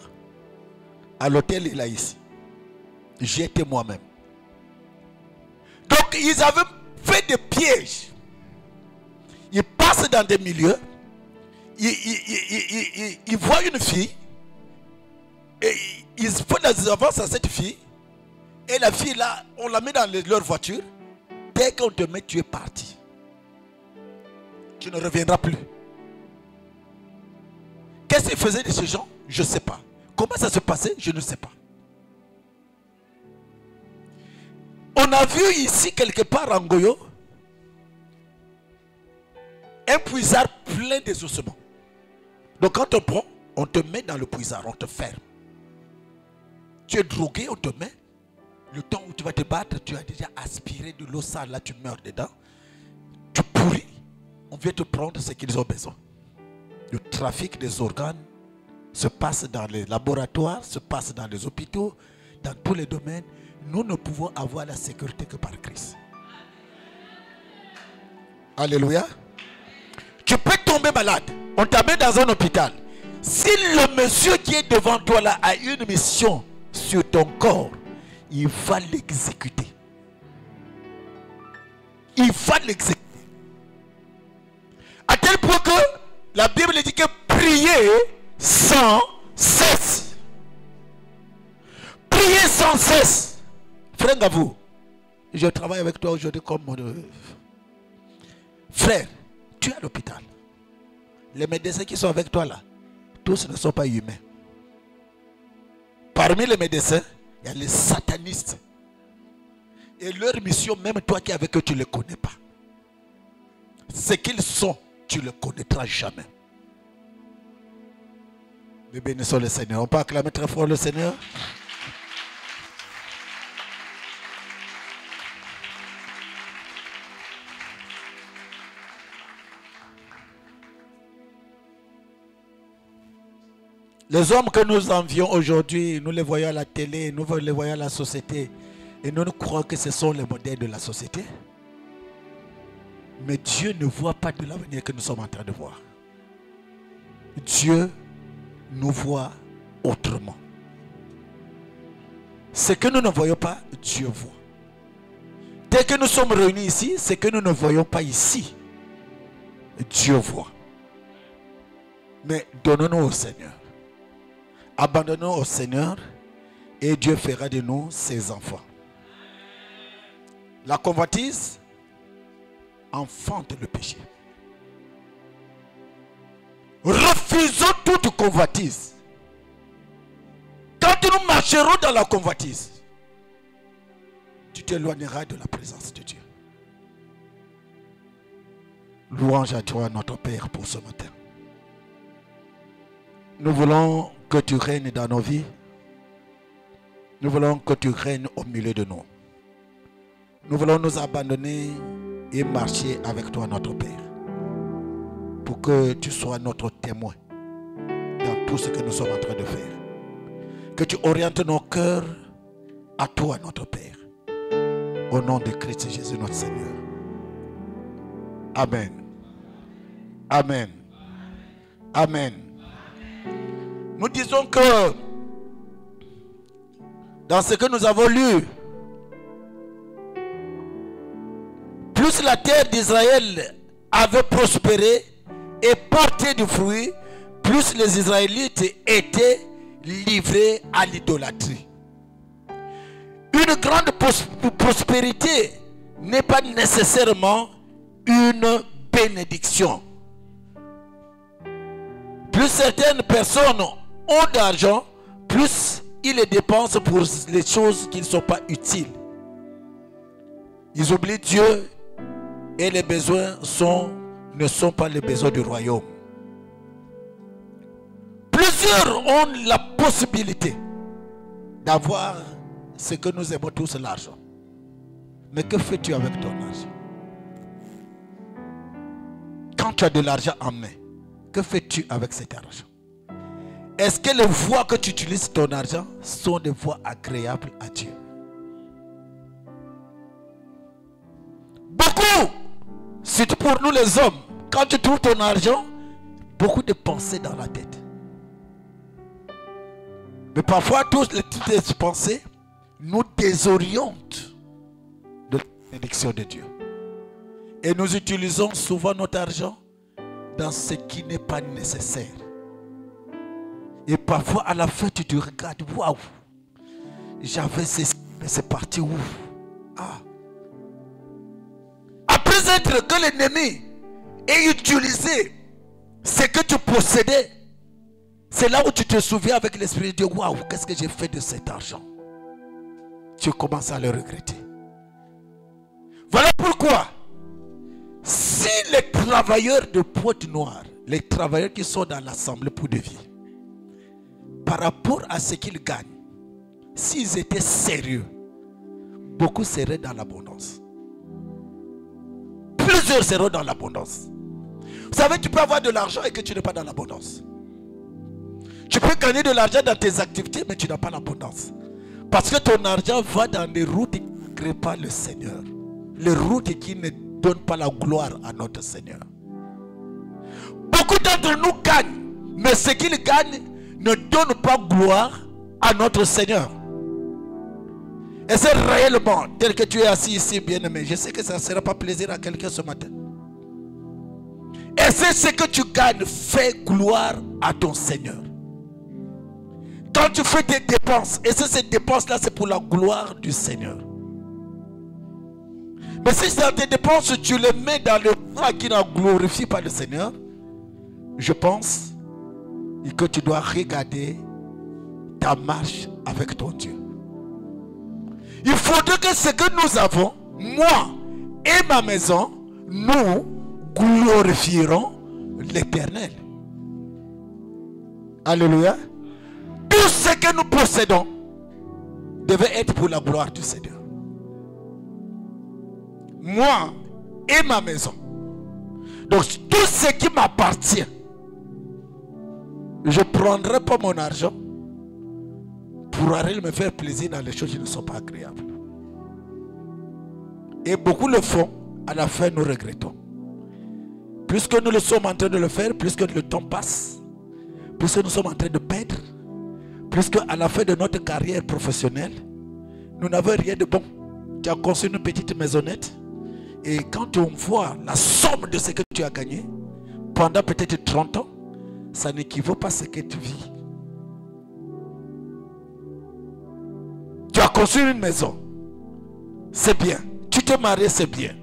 à l'hôtel, il est là ici. J'y étais moi-même. Donc, ils avaient fait des pièges. Ils passent dans des milieux. Ils voient une fille. Et ils font des avances à cette fille. Et la fille là, on la met dans leur voiture. Dès qu'on te met, tu es parti. Tu ne reviendras plus. Qu'est-ce qu'ils faisaient de ces gens? Je ne sais pas. Comment ça se passait? Je ne sais pas. On a vu ici quelque part en Goyo un puisard plein d'ossements. Donc quand on prend, on te met dans le puisard, on te ferme. Tu es drogué, on te met. Le temps où tu vas te battre, tu as déjà aspiré de l'eau sale, là tu meurs dedans. Tu pourris, on vient te prendre ce qu'ils ont besoin. Le trafic des organes se passe dans les laboratoires, se passe dans les hôpitaux, dans tous les domaines. Nous ne pouvons avoir la sécurité que par Christ. Alléluia. Tu peux tomber malade. On t'amène dans un hôpital. Si le monsieur qui est devant toi là a une mission sur ton corps, il va l'exécuter. Il va l'exécuter. À tel point que la Bible dit que priez sans cesse. Priez sans cesse. Frère Gavou, je travaille avec toi aujourd'hui comme mon frère. Tu es à l'hôpital. Les médecins qui sont avec toi là, tous ne sont pas humains. Parmi les médecins, il y a les satanistes. Et leur mission, même toi qui es avec eux, tu ne les connais pas. Ce qu'ils sont, tu ne le connaîtras jamais. Nous bénissons le Seigneur. On peut acclamer très fort le Seigneur. Les hommes que nous envions aujourd'hui, nous les voyons à la télé, nous les voyons à la société. Et nous croyons que ce sont les modèles de la société. Mais Dieu ne voit pas de l'avenir que nous sommes en train de voir. Dieu nous voit autrement. Ce que nous ne voyons pas, Dieu voit. Dès que nous sommes réunis ici, ce que nous ne voyons pas ici, Dieu voit. Mais donnons-nous au Seigneur. Abandonnons au Seigneur et Dieu fera de nous ses enfants. La convoitise enfante le péché. Refusons toute convoitise. Quand nous marcherons dans la convoitise, tu t'éloigneras de la présence de Dieu. Louange à toi, notre Père, pour ce matin. Nous voulons que tu règnes dans nos vies. Nous voulons que tu règnes au milieu de nous. Nous voulons nous abandonner et marcher avec toi, notre Père. Pour que tu sois notre témoin dans tout ce que nous sommes en train de faire. Que tu orientes nos cœurs à toi, notre Père. Au nom de Christ Jésus, notre Seigneur. Amen. Amen. Amen. Nous disons que dans ce que nous avons lu, plus la terre d'Israël avait prospéré et porté du fruit, plus les Israélites étaient livrés à l'idolâtrie. Une grande prospérité n'est pas nécessairement une bénédiction. Plus certaines personnes ont d'argent, plus ils les dépensent pour les choses qui ne sont pas utiles. Ils oublient Dieu et les besoins ne sont pas les besoins du royaume. Plusieurs ont la possibilité d'avoir ce que nous aimons tous, l'argent. Mais que fais-tu avec ton argent? Quand tu as de l'argent en main, que fais-tu avec cet argent? Est-ce que les voies que tu utilises ton argent sont des voies agréables à Dieu? Beaucoup, surtout pour nous les hommes, quand tu trouves ton argent, beaucoup de pensées dans la tête. Mais parfois, toutes les pensées nous désorientent de la bénédiction de Dieu. Et nous utilisons souvent notre argent dans ce qui n'est pas nécessaire. Et parfois, à la fin, tu te regardes, waouh, j'avais ceci, mais c'est parti où? Ah. Après être que l'ennemi ait utilisé ce que tu possédais, c'est là où tu te souviens avec l'esprit de Dieu, waouh, qu'est-ce que j'ai fait de cet argent? Tu commences à le regretter. Voilà pourquoi, si les travailleurs de Pointe-Noire, les travailleurs qui sont dans l'Assemblée pour de vie, par rapport à ce qu'ils gagnent, s'ils étaient sérieux, beaucoup seraient dans l'abondance. Plusieurs seront dans l'abondance. Vous savez, tu peux avoir de l'argent et que tu n'es pas dans l'abondance. Tu peux gagner de l'argent dans tes activités, mais tu n'as pas l'abondance. Parce que ton argent va dans des routes qui ne créent pas le Seigneur. Les routes qui ne donnent pas la gloire à notre Seigneur. Beaucoup d'entre nous gagnent, mais ce qu'ils gagnent ne donne pas gloire à notre Seigneur. Et c'est réellement, tel que tu es assis ici, bien-aimé, je sais que ça ne sera pas plaisir à quelqu'un ce matin. Et c'est ce que tu gagnes, fais gloire à ton Seigneur. Quand tu fais tes dépenses, et ces dépenses-là, c'est pour la gloire du Seigneur. Mais si dans tes dépenses, tu les mets dans le voie qui ne glorifie pas le Seigneur, je pense que tu dois regarder ta marche avec ton Dieu. Il faudrait que ce que nous avons, moi et ma maison, nous glorifierons l'Éternel. Alléluia. Tout ce que nous possédons devait être pour la gloire du Seigneur. Moi et ma maison. Donc tout ce qui m'appartient, je ne prendrai pas mon argent pour aller me faire plaisir dans les choses qui ne sont pas agréables. Et beaucoup le font, à la fin nous regrettons. Plus que nous le sommes en train de le faire, plus que le temps passe, plus que nous sommes en train de perdre, plus qu'à la fin de notre carrière professionnelle, nous n'avons rien de bon. Tu as construit une petite maisonnette et quand on voit la somme de ce que tu as gagné, pendant peut-être 30 ans, ça n'équivaut pas à ce que tu vis. Tu as construit une maison, c'est bien. Tu t'es marié, c'est bien.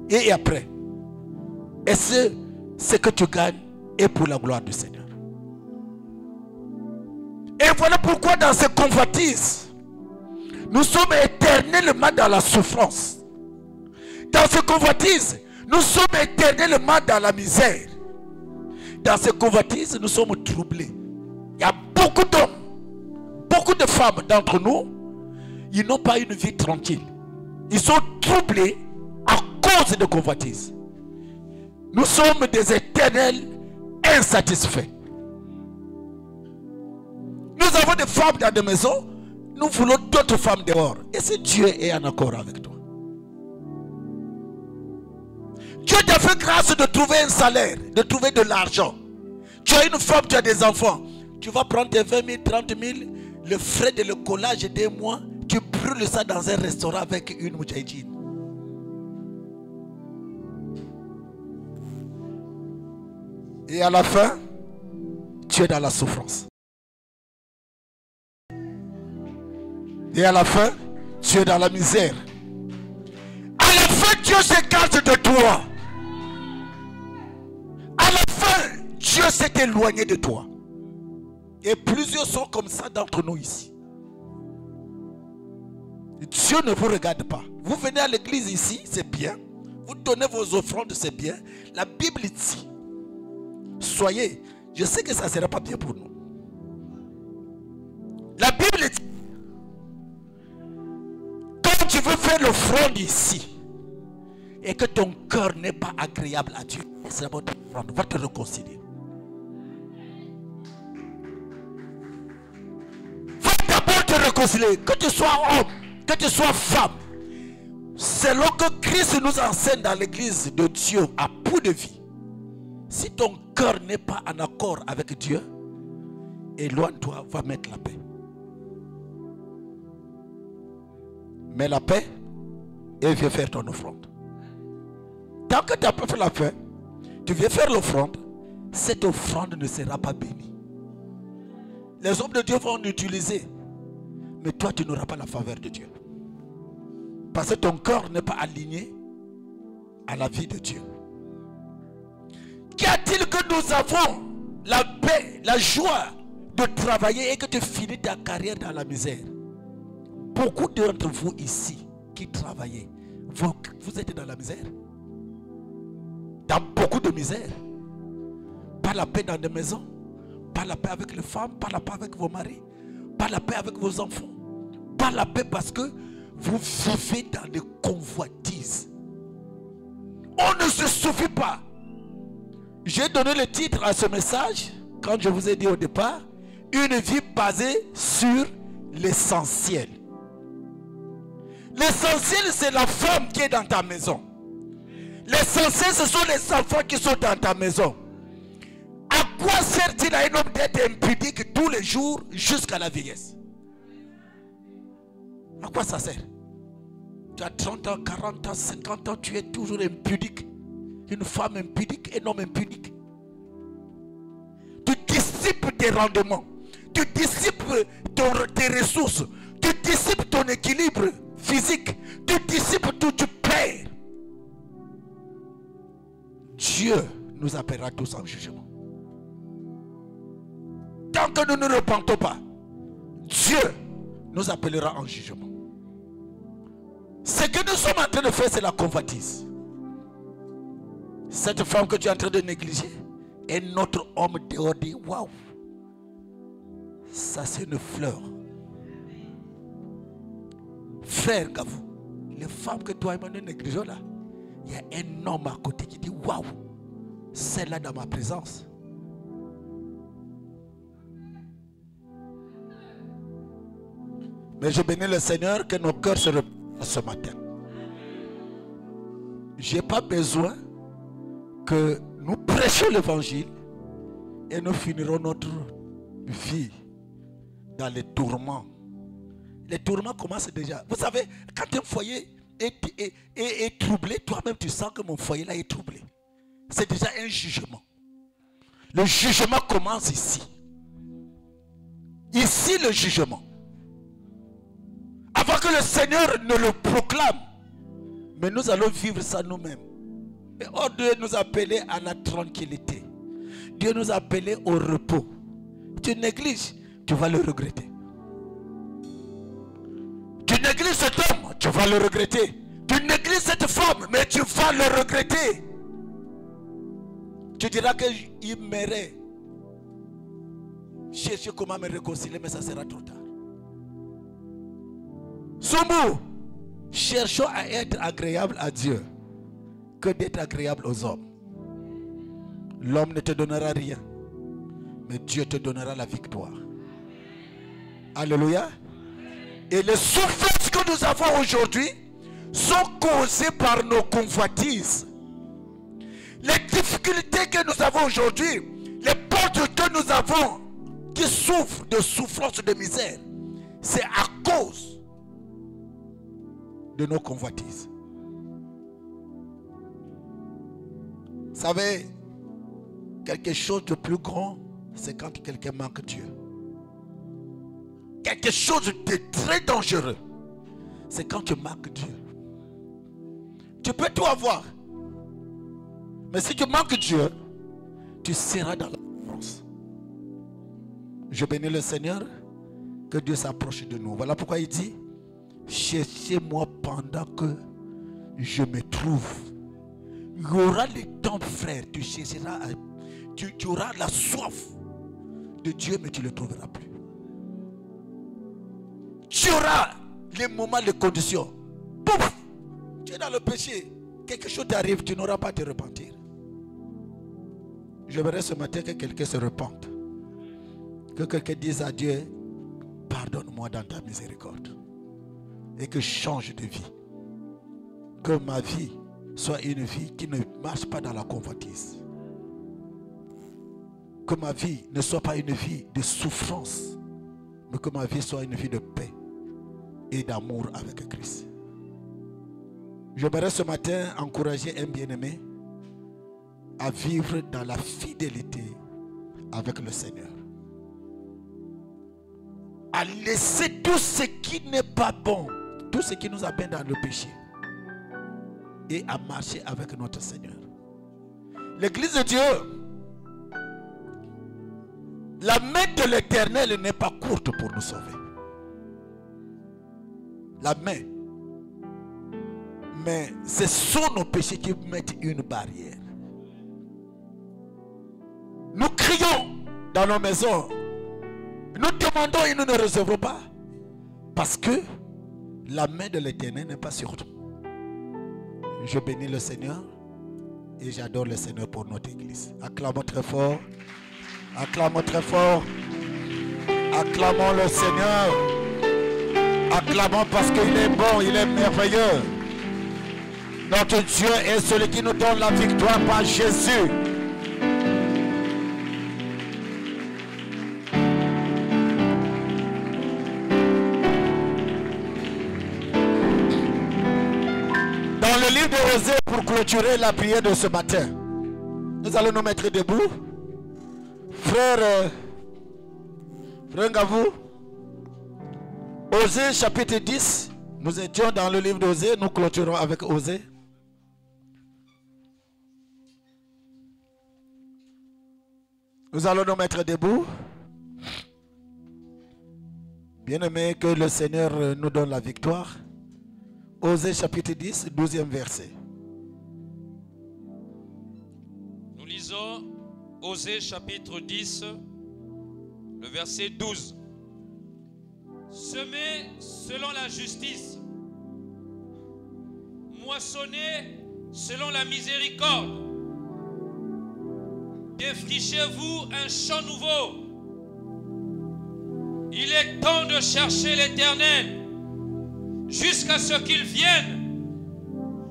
Et après, est-ce que ce que tu gagnes est pour la gloire du Seigneur? Et voilà pourquoi dans ces convoitises, nous sommes éternellement dans la souffrance. Dans ces convoitises, nous sommes éternellement dans la misère. Dans ces convoitises, nous sommes troublés. Il y a beaucoup d'hommes, beaucoup de femmes d'entre nous, ils n'ont pas une vie tranquille. Ils sont troublés à cause de convoitises. Nous sommes des éternels insatisfaits. Nous avons des femmes dans des maisons, nous voulons d'autres femmes dehors. Et si Dieu est en accord avec toi? Dieu t'a fait grâce de trouver un salaire, de trouver de l'argent. Tu as une femme, tu as des enfants. Tu vas prendre tes 20 000, 30 000, le frais de le collage des mois, tu brûles ça dans un restaurant avec une moudjahidine. Et à la fin, tu es dans la souffrance. Et à la fin, tu es dans la misère. À la fin, Dieu s'écarte de toi. À la fin, Dieu s'est éloigné de toi. Et plusieurs sont comme ça d'entre nous ici. Dieu ne vous regarde pas. Vous venez à l'église ici, c'est bien. Vous donnez vos offrandes, c'est bien. La Bible dit, soyez, je sais que ça ne sera pas bien pour nous. La Bible dit, quand tu veux faire l'offrande ici, et que ton cœur n'est pas agréable à Dieu, c'est d'abord ton offrande, va te réconcilier. Va d'abord te réconcilier, que tu sois homme, que tu sois femme. Selon que Christ nous enseigne dans l'église de Dieu à bout de vie, si ton cœur n'est pas en accord avec Dieu, éloigne-toi, va mettre la paix. Mets la paix et viens faire ton offrande. Tant que tu n'as pas fait la paix, tu viens faire l'offrande, cette offrande ne sera pas bénie. Les hommes de Dieu vont l'utiliser, mais toi tu n'auras pas la faveur de Dieu. Parce que ton cœur n'est pas aligné à la vie de Dieu. Qu'y a-t-il que nous avons la paix, la joie de travailler et que tu finis ta carrière dans la misère? Beaucoup d'entre vous ici qui travaillez, vous êtes dans la misère. Dans beaucoup de misère. Pas la paix dans des maisons, pas la paix avec les femmes, pas la paix avec vos maris, pas la paix avec vos enfants, pas la paix parce que vous vivez dans des convoitises. On ne se suffit pas. J'ai donné le titre à ce message, quand je vous ai dit au départ, une vie basée sur l'essentiel. L'essentiel, c'est la femme qui est dans ta maison. L'essentiel, ce sont les enfants qui sont dans ta maison. À quoi sert-il à un homme d'être impudique tous les jours jusqu'à la vieillesse? À quoi ça sert? Tu as 30 ans, 40 ans, 50 ans, tu es toujours impudique. Une femme impudique, un homme impudique. Tu dissipes tes rendements. Tu dissipes tes ressources. Tu dissipes ton équilibre physique. Tu dissipes tout, tu perds. Dieu nous appellera tous en jugement. Tant que nous ne repentons pas, Dieu nous appellera en jugement. Ce que nous sommes en train de faire, c'est la convoitise. Cette femme que tu es en train de négliger, et notre homme dehors dit, waouh, ça c'est une fleur. Frère Gavou, les femmes que toi et moi nous négligeons là, il y a un homme à côté qui dit, waouh, celle-là dans ma présence. Mais je bénis le Seigneur que nos cœurs se reposent ce matin. Je n'ai pas besoin que nous prêchions l'évangile et nous finirons notre vie dans les tourments. Les tourments commencent déjà. Vous savez, quand un foyer est troublé, toi-même tu sens que mon foyer là est troublé. C'est déjà un jugement. Le jugement commence ici. Ici le jugement. Avant que le Seigneur ne le proclame. Mais nous allons vivre ça nous-mêmes. Et oh, Dieu nous a appelés à la tranquillité. Dieu nous a appelés au repos. Tu négliges, tu vas le regretter. Tu négliges cet homme, tu vas le regretter. Tu négliges cette femme, mais tu vas le regretter. Tu diras qu'il m'aimerait chercher comment me réconcilier, mais ça sera trop tard. Soumou, cherchons à être agréable à Dieu que d'être agréable aux hommes. L'homme ne te donnera rien, mais Dieu te donnera la victoire. Alléluia. Et les souffrances que nous avons aujourd'hui sont causées par nos convoitises. Les difficultés que nous avons aujourd'hui, les portes que nous avons qui souffrent de souffrance, de misère, c'est à cause de nos convoitises. Vous savez, quelque chose de plus grand, c'est quand quelqu'un manque Dieu. Quelque chose de très dangereux, c'est quand tu manques Dieu. Tu peux tout avoir, mais si tu manques Dieu, tu seras dans la France. Je bénis le Seigneur, que Dieu s'approche de nous. Voilà pourquoi il dit, cherchez-moi pendant que je me trouve. Il y aura le temps, frère, tu chercheras, tu auras la soif de Dieu, mais tu ne le trouveras plus. Tu auras les moments, les conditions. Pouf, tu es dans le péché. Quelque chose t'arrive, tu n'auras pas à te repentir. Je verrai ce matin que quelqu'un se repente. Que quelqu'un dise à Dieu, pardonne-moi dans ta miséricorde. Et que je change de vie. Que ma vie soit une vie qui ne marche pas dans la convoitise. Que ma vie ne soit pas une vie de souffrance, mais que ma vie soit une vie de paix et d'amour avec Christ. J'aimerais ce matin encourager un bien-aimé à vivre dans la fidélité avec le Seigneur. À laisser tout ce qui n'est pas bon, tout ce qui nous amène dans le péché, et à marcher avec notre Seigneur. L'Église de Dieu, la main de l'Éternel n'est pas courte pour nous sauver. La main. Mais ce sont nos péchés qui mettent une barrière. Nous crions dans nos maisons. Nous demandons et nous ne recevons pas. Parce que la main de l'Éternel n'est pas sur nous. Je bénis le Seigneur et j'adore le Seigneur pour notre église. Acclamons très fort. Acclamons très fort. Acclamons le Seigneur. Acclamons parce qu'il est bon, il est merveilleux. Notre Dieu est celui qui nous donne la victoire par Jésus. Dans le livre de Osée, pour clôturer la prière de ce matin, nous allons nous mettre debout. Frère Ngavou, Osée chapitre 10, nous étions dans le livre d'Osée, nous clôturons avec Osée. Nous allons nous mettre debout. Bien-aimés, que le Seigneur nous donne la victoire. Osée chapitre 10, 12e verset. Nous lisons Osée chapitre 10, le verset 12. Semez selon la justice, moissonnez selon la miséricorde. Défrichez-vous un champ nouveau. Il est temps de chercher l'Éternel jusqu'à ce qu'il vienne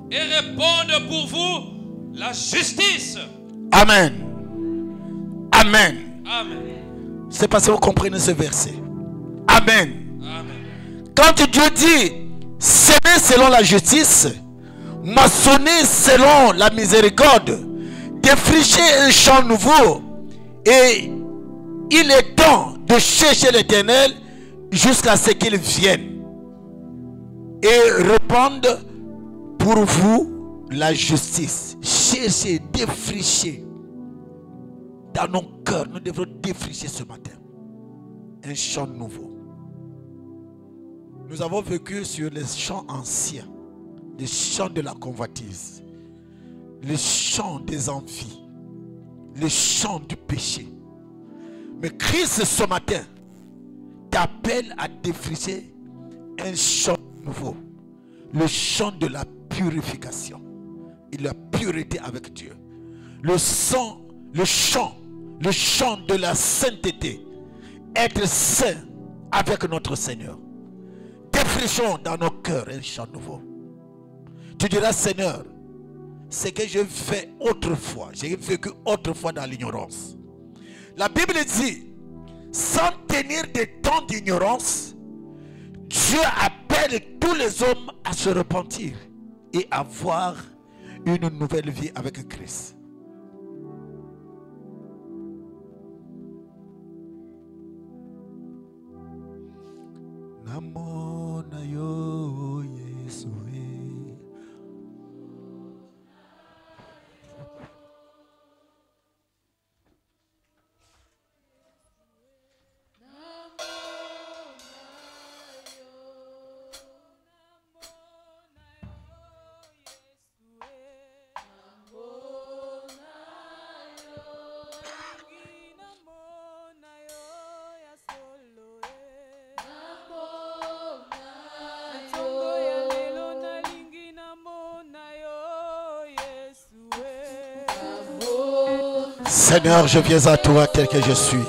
et réponde pour vous la justice. Amen. Amen. Amen. C'est parce que vous comprenez ce verset. Amen. Amen. Quand Dieu dit semer selon la justice, moissonner selon la miséricorde, défricher un champ nouveau, et il est temps de chercher l'Éternel jusqu'à ce qu'il vienne et répande pour vous la justice. Cherchez, défricher dans nos cœurs. Nous devons défricher ce matin un champ nouveau. Nous avons vécu sur les champs anciens, les champs de la convoitise, les champs des envies, les champs du péché. Mais Christ ce matin t'appelle à défricher un champ nouveau, le champ de la purification et la pureté avec Dieu, le chant de la sainteté, être saint avec notre Seigneur. Défrichons dans nos cœurs un champ nouveau. Tu diras, Seigneur, ce que je fais autrefois, j'ai vécu autrefois dans l'ignorance. La Bible dit, sans tenir des temps d'ignorance, Dieu appelle tous les hommes à se repentir et à avoir une nouvelle vie avec Christ. Namona yo Yesue. Seigneur, je viens à toi tel que je suis.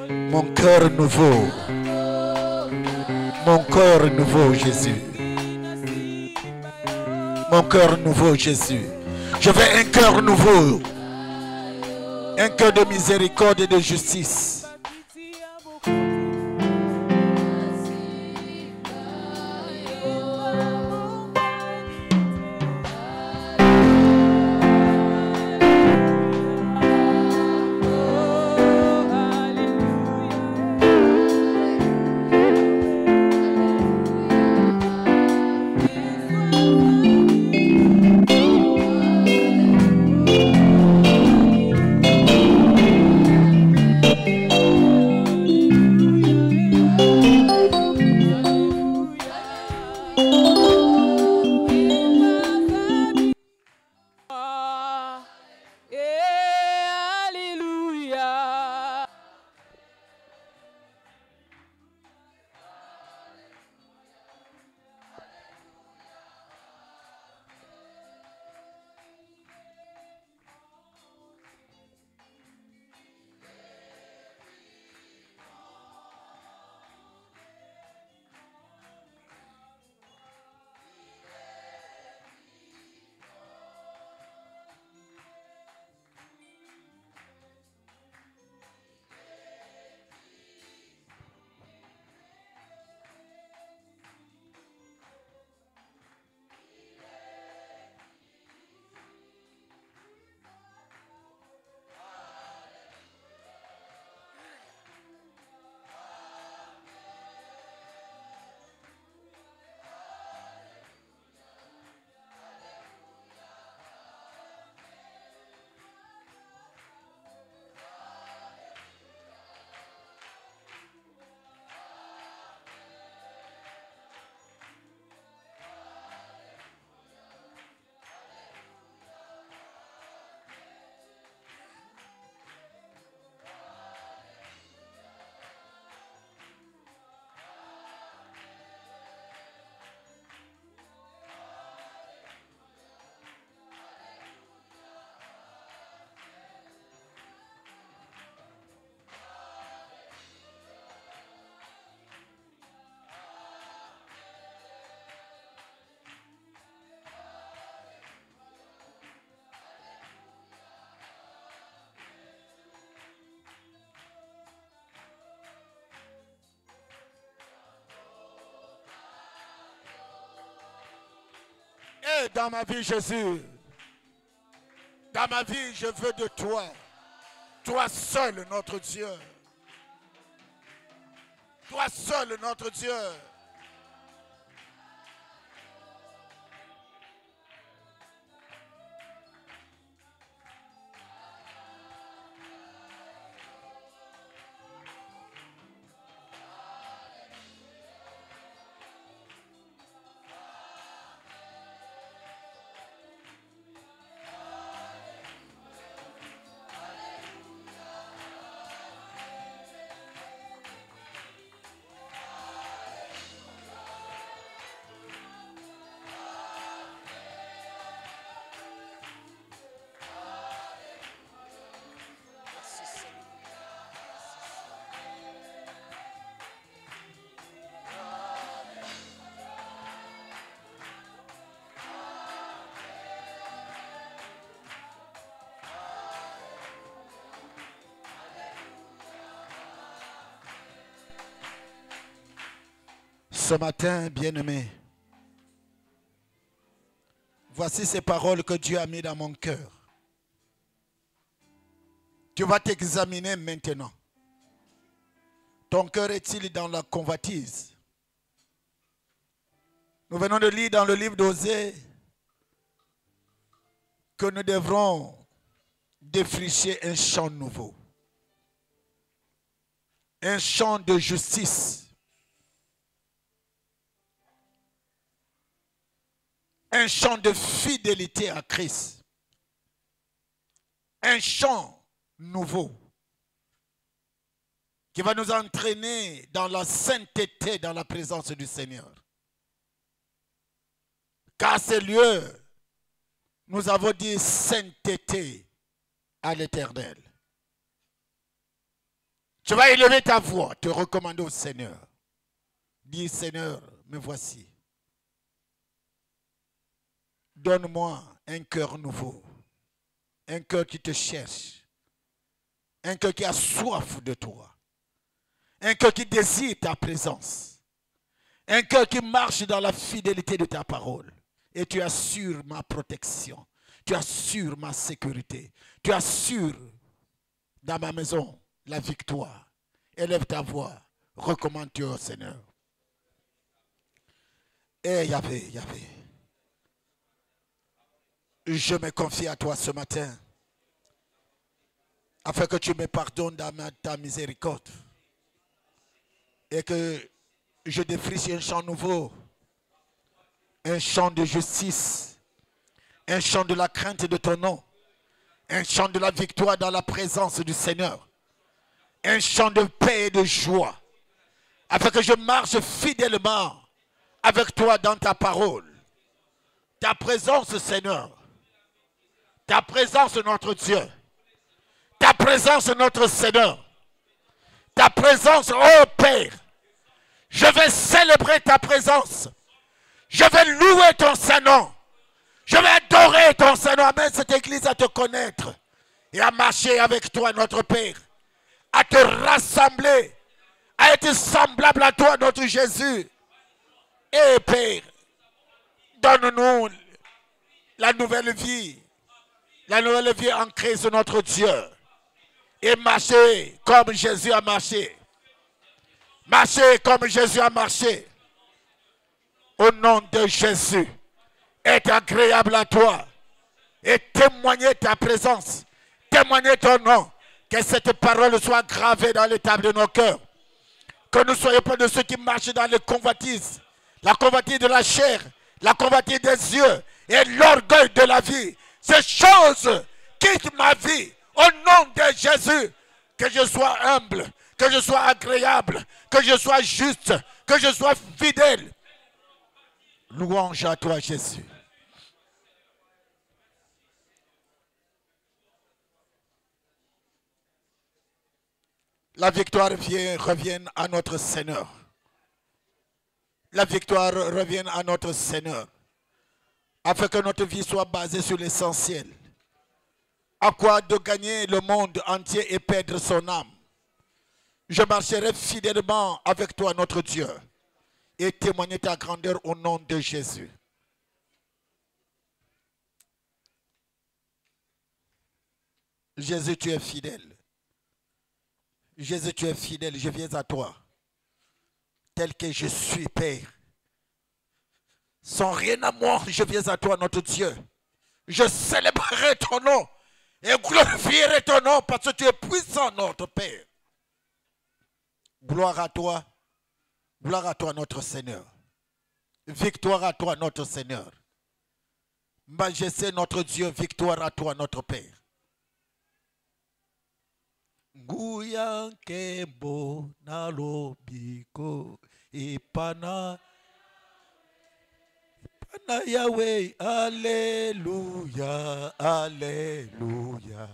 Mon cœur nouveau. Mon cœur nouveau, Jésus. Mon cœur nouveau, Jésus. Je veux un cœur nouveau. Un cœur de miséricorde et de justice. Et dans ma vie, Jésus, dans ma vie, je veux de toi. Toi seul, notre Dieu. Toi seul, notre Dieu. Ce matin, bien-aimé, voici ces paroles que Dieu a mises dans mon cœur. Tu vas t'examiner maintenant. Ton cœur est-il dans la convoitise? Nous venons de lire dans le livre d'Osée que nous devrons défricher un champ nouveau. Un champ de justice. Un champ de fidélité à Christ. Un champ nouveau qui va nous entraîner dans la sainteté, dans la présence du Seigneur. Car ces lieux Nous avons dit sainteté à l'Éternel. Tu vas élever ta voix, te recommander au Seigneur. Dis, Seigneur, me voici. Donne-moi un cœur nouveau, un cœur qui te cherche, un cœur qui a soif de toi, un cœur qui désire ta présence, un cœur qui marche dans la fidélité de ta parole. Et tu assures ma protection, tu assures ma sécurité, tu assures dans ma maison la victoire. Élève ta voix, recommande-toi au Seigneur. Et Yahvé, Yahvé, je me confie à toi ce matin, afin que tu me pardonnes dans ta miséricorde, et que je défriche un chant nouveau, un chant de justice, un chant de la crainte de ton nom, un chant de la victoire dans la présence du Seigneur, un chant de paix et de joie, afin que je marche fidèlement avec toi dans ta parole. Ta présence, Seigneur, ta présence, notre Dieu, ta présence, notre Seigneur, ta présence, ô Père. Je vais célébrer ta présence. Je vais louer ton Saint-Nom. Je vais adorer ton Saint-Nom. Amène cette église à te connaître et à marcher avec toi, notre Père. À te rassembler, à être semblable à toi, notre Jésus. Et Père, donne-nous la nouvelle vie en Christ, notre Dieu. Et marcher comme Jésus a marché. Marcher comme Jésus a marché. Au nom de Jésus. Être agréable à toi. Et témoigner ta présence. Témoigner ton nom. Que cette parole soit gravée dans les tables de nos cœurs. Que nous ne soyons pas de ceux qui marchent dans les convoitises. La convoitise de la chair. La convoitise des yeux. Et l'orgueil de la vie. Ces choses quittent ma vie. Au nom de Jésus. Que je sois humble. Que je sois agréable. Que je sois juste. Que je sois fidèle. Louange à toi, Jésus. La victoire revienne à notre Seigneur. La victoire revienne à notre Seigneur. Afin que notre vie soit basée sur l'essentiel. À quoi de gagner le monde entier et perdre son âme. Je marcherai fidèlement avec toi, notre Dieu. Et témoigner ta grandeur au nom de Jésus. Jésus, tu es fidèle. Jésus, tu es fidèle. Je viens à toi. Tel que je suis, Père. Sans rien à moi, je viens à toi, notre Dieu. Je célébrerai ton nom. Et glorifierai ton nom parce que tu es puissant, notre Père. Gloire à toi. Gloire à toi, notre Seigneur. Victoire à toi, notre Seigneur. Majesté, notre Dieu. Victoire à toi, notre Père. Nguya kembo nalobiko ipana Yahweh. Alléluia. Alléluia.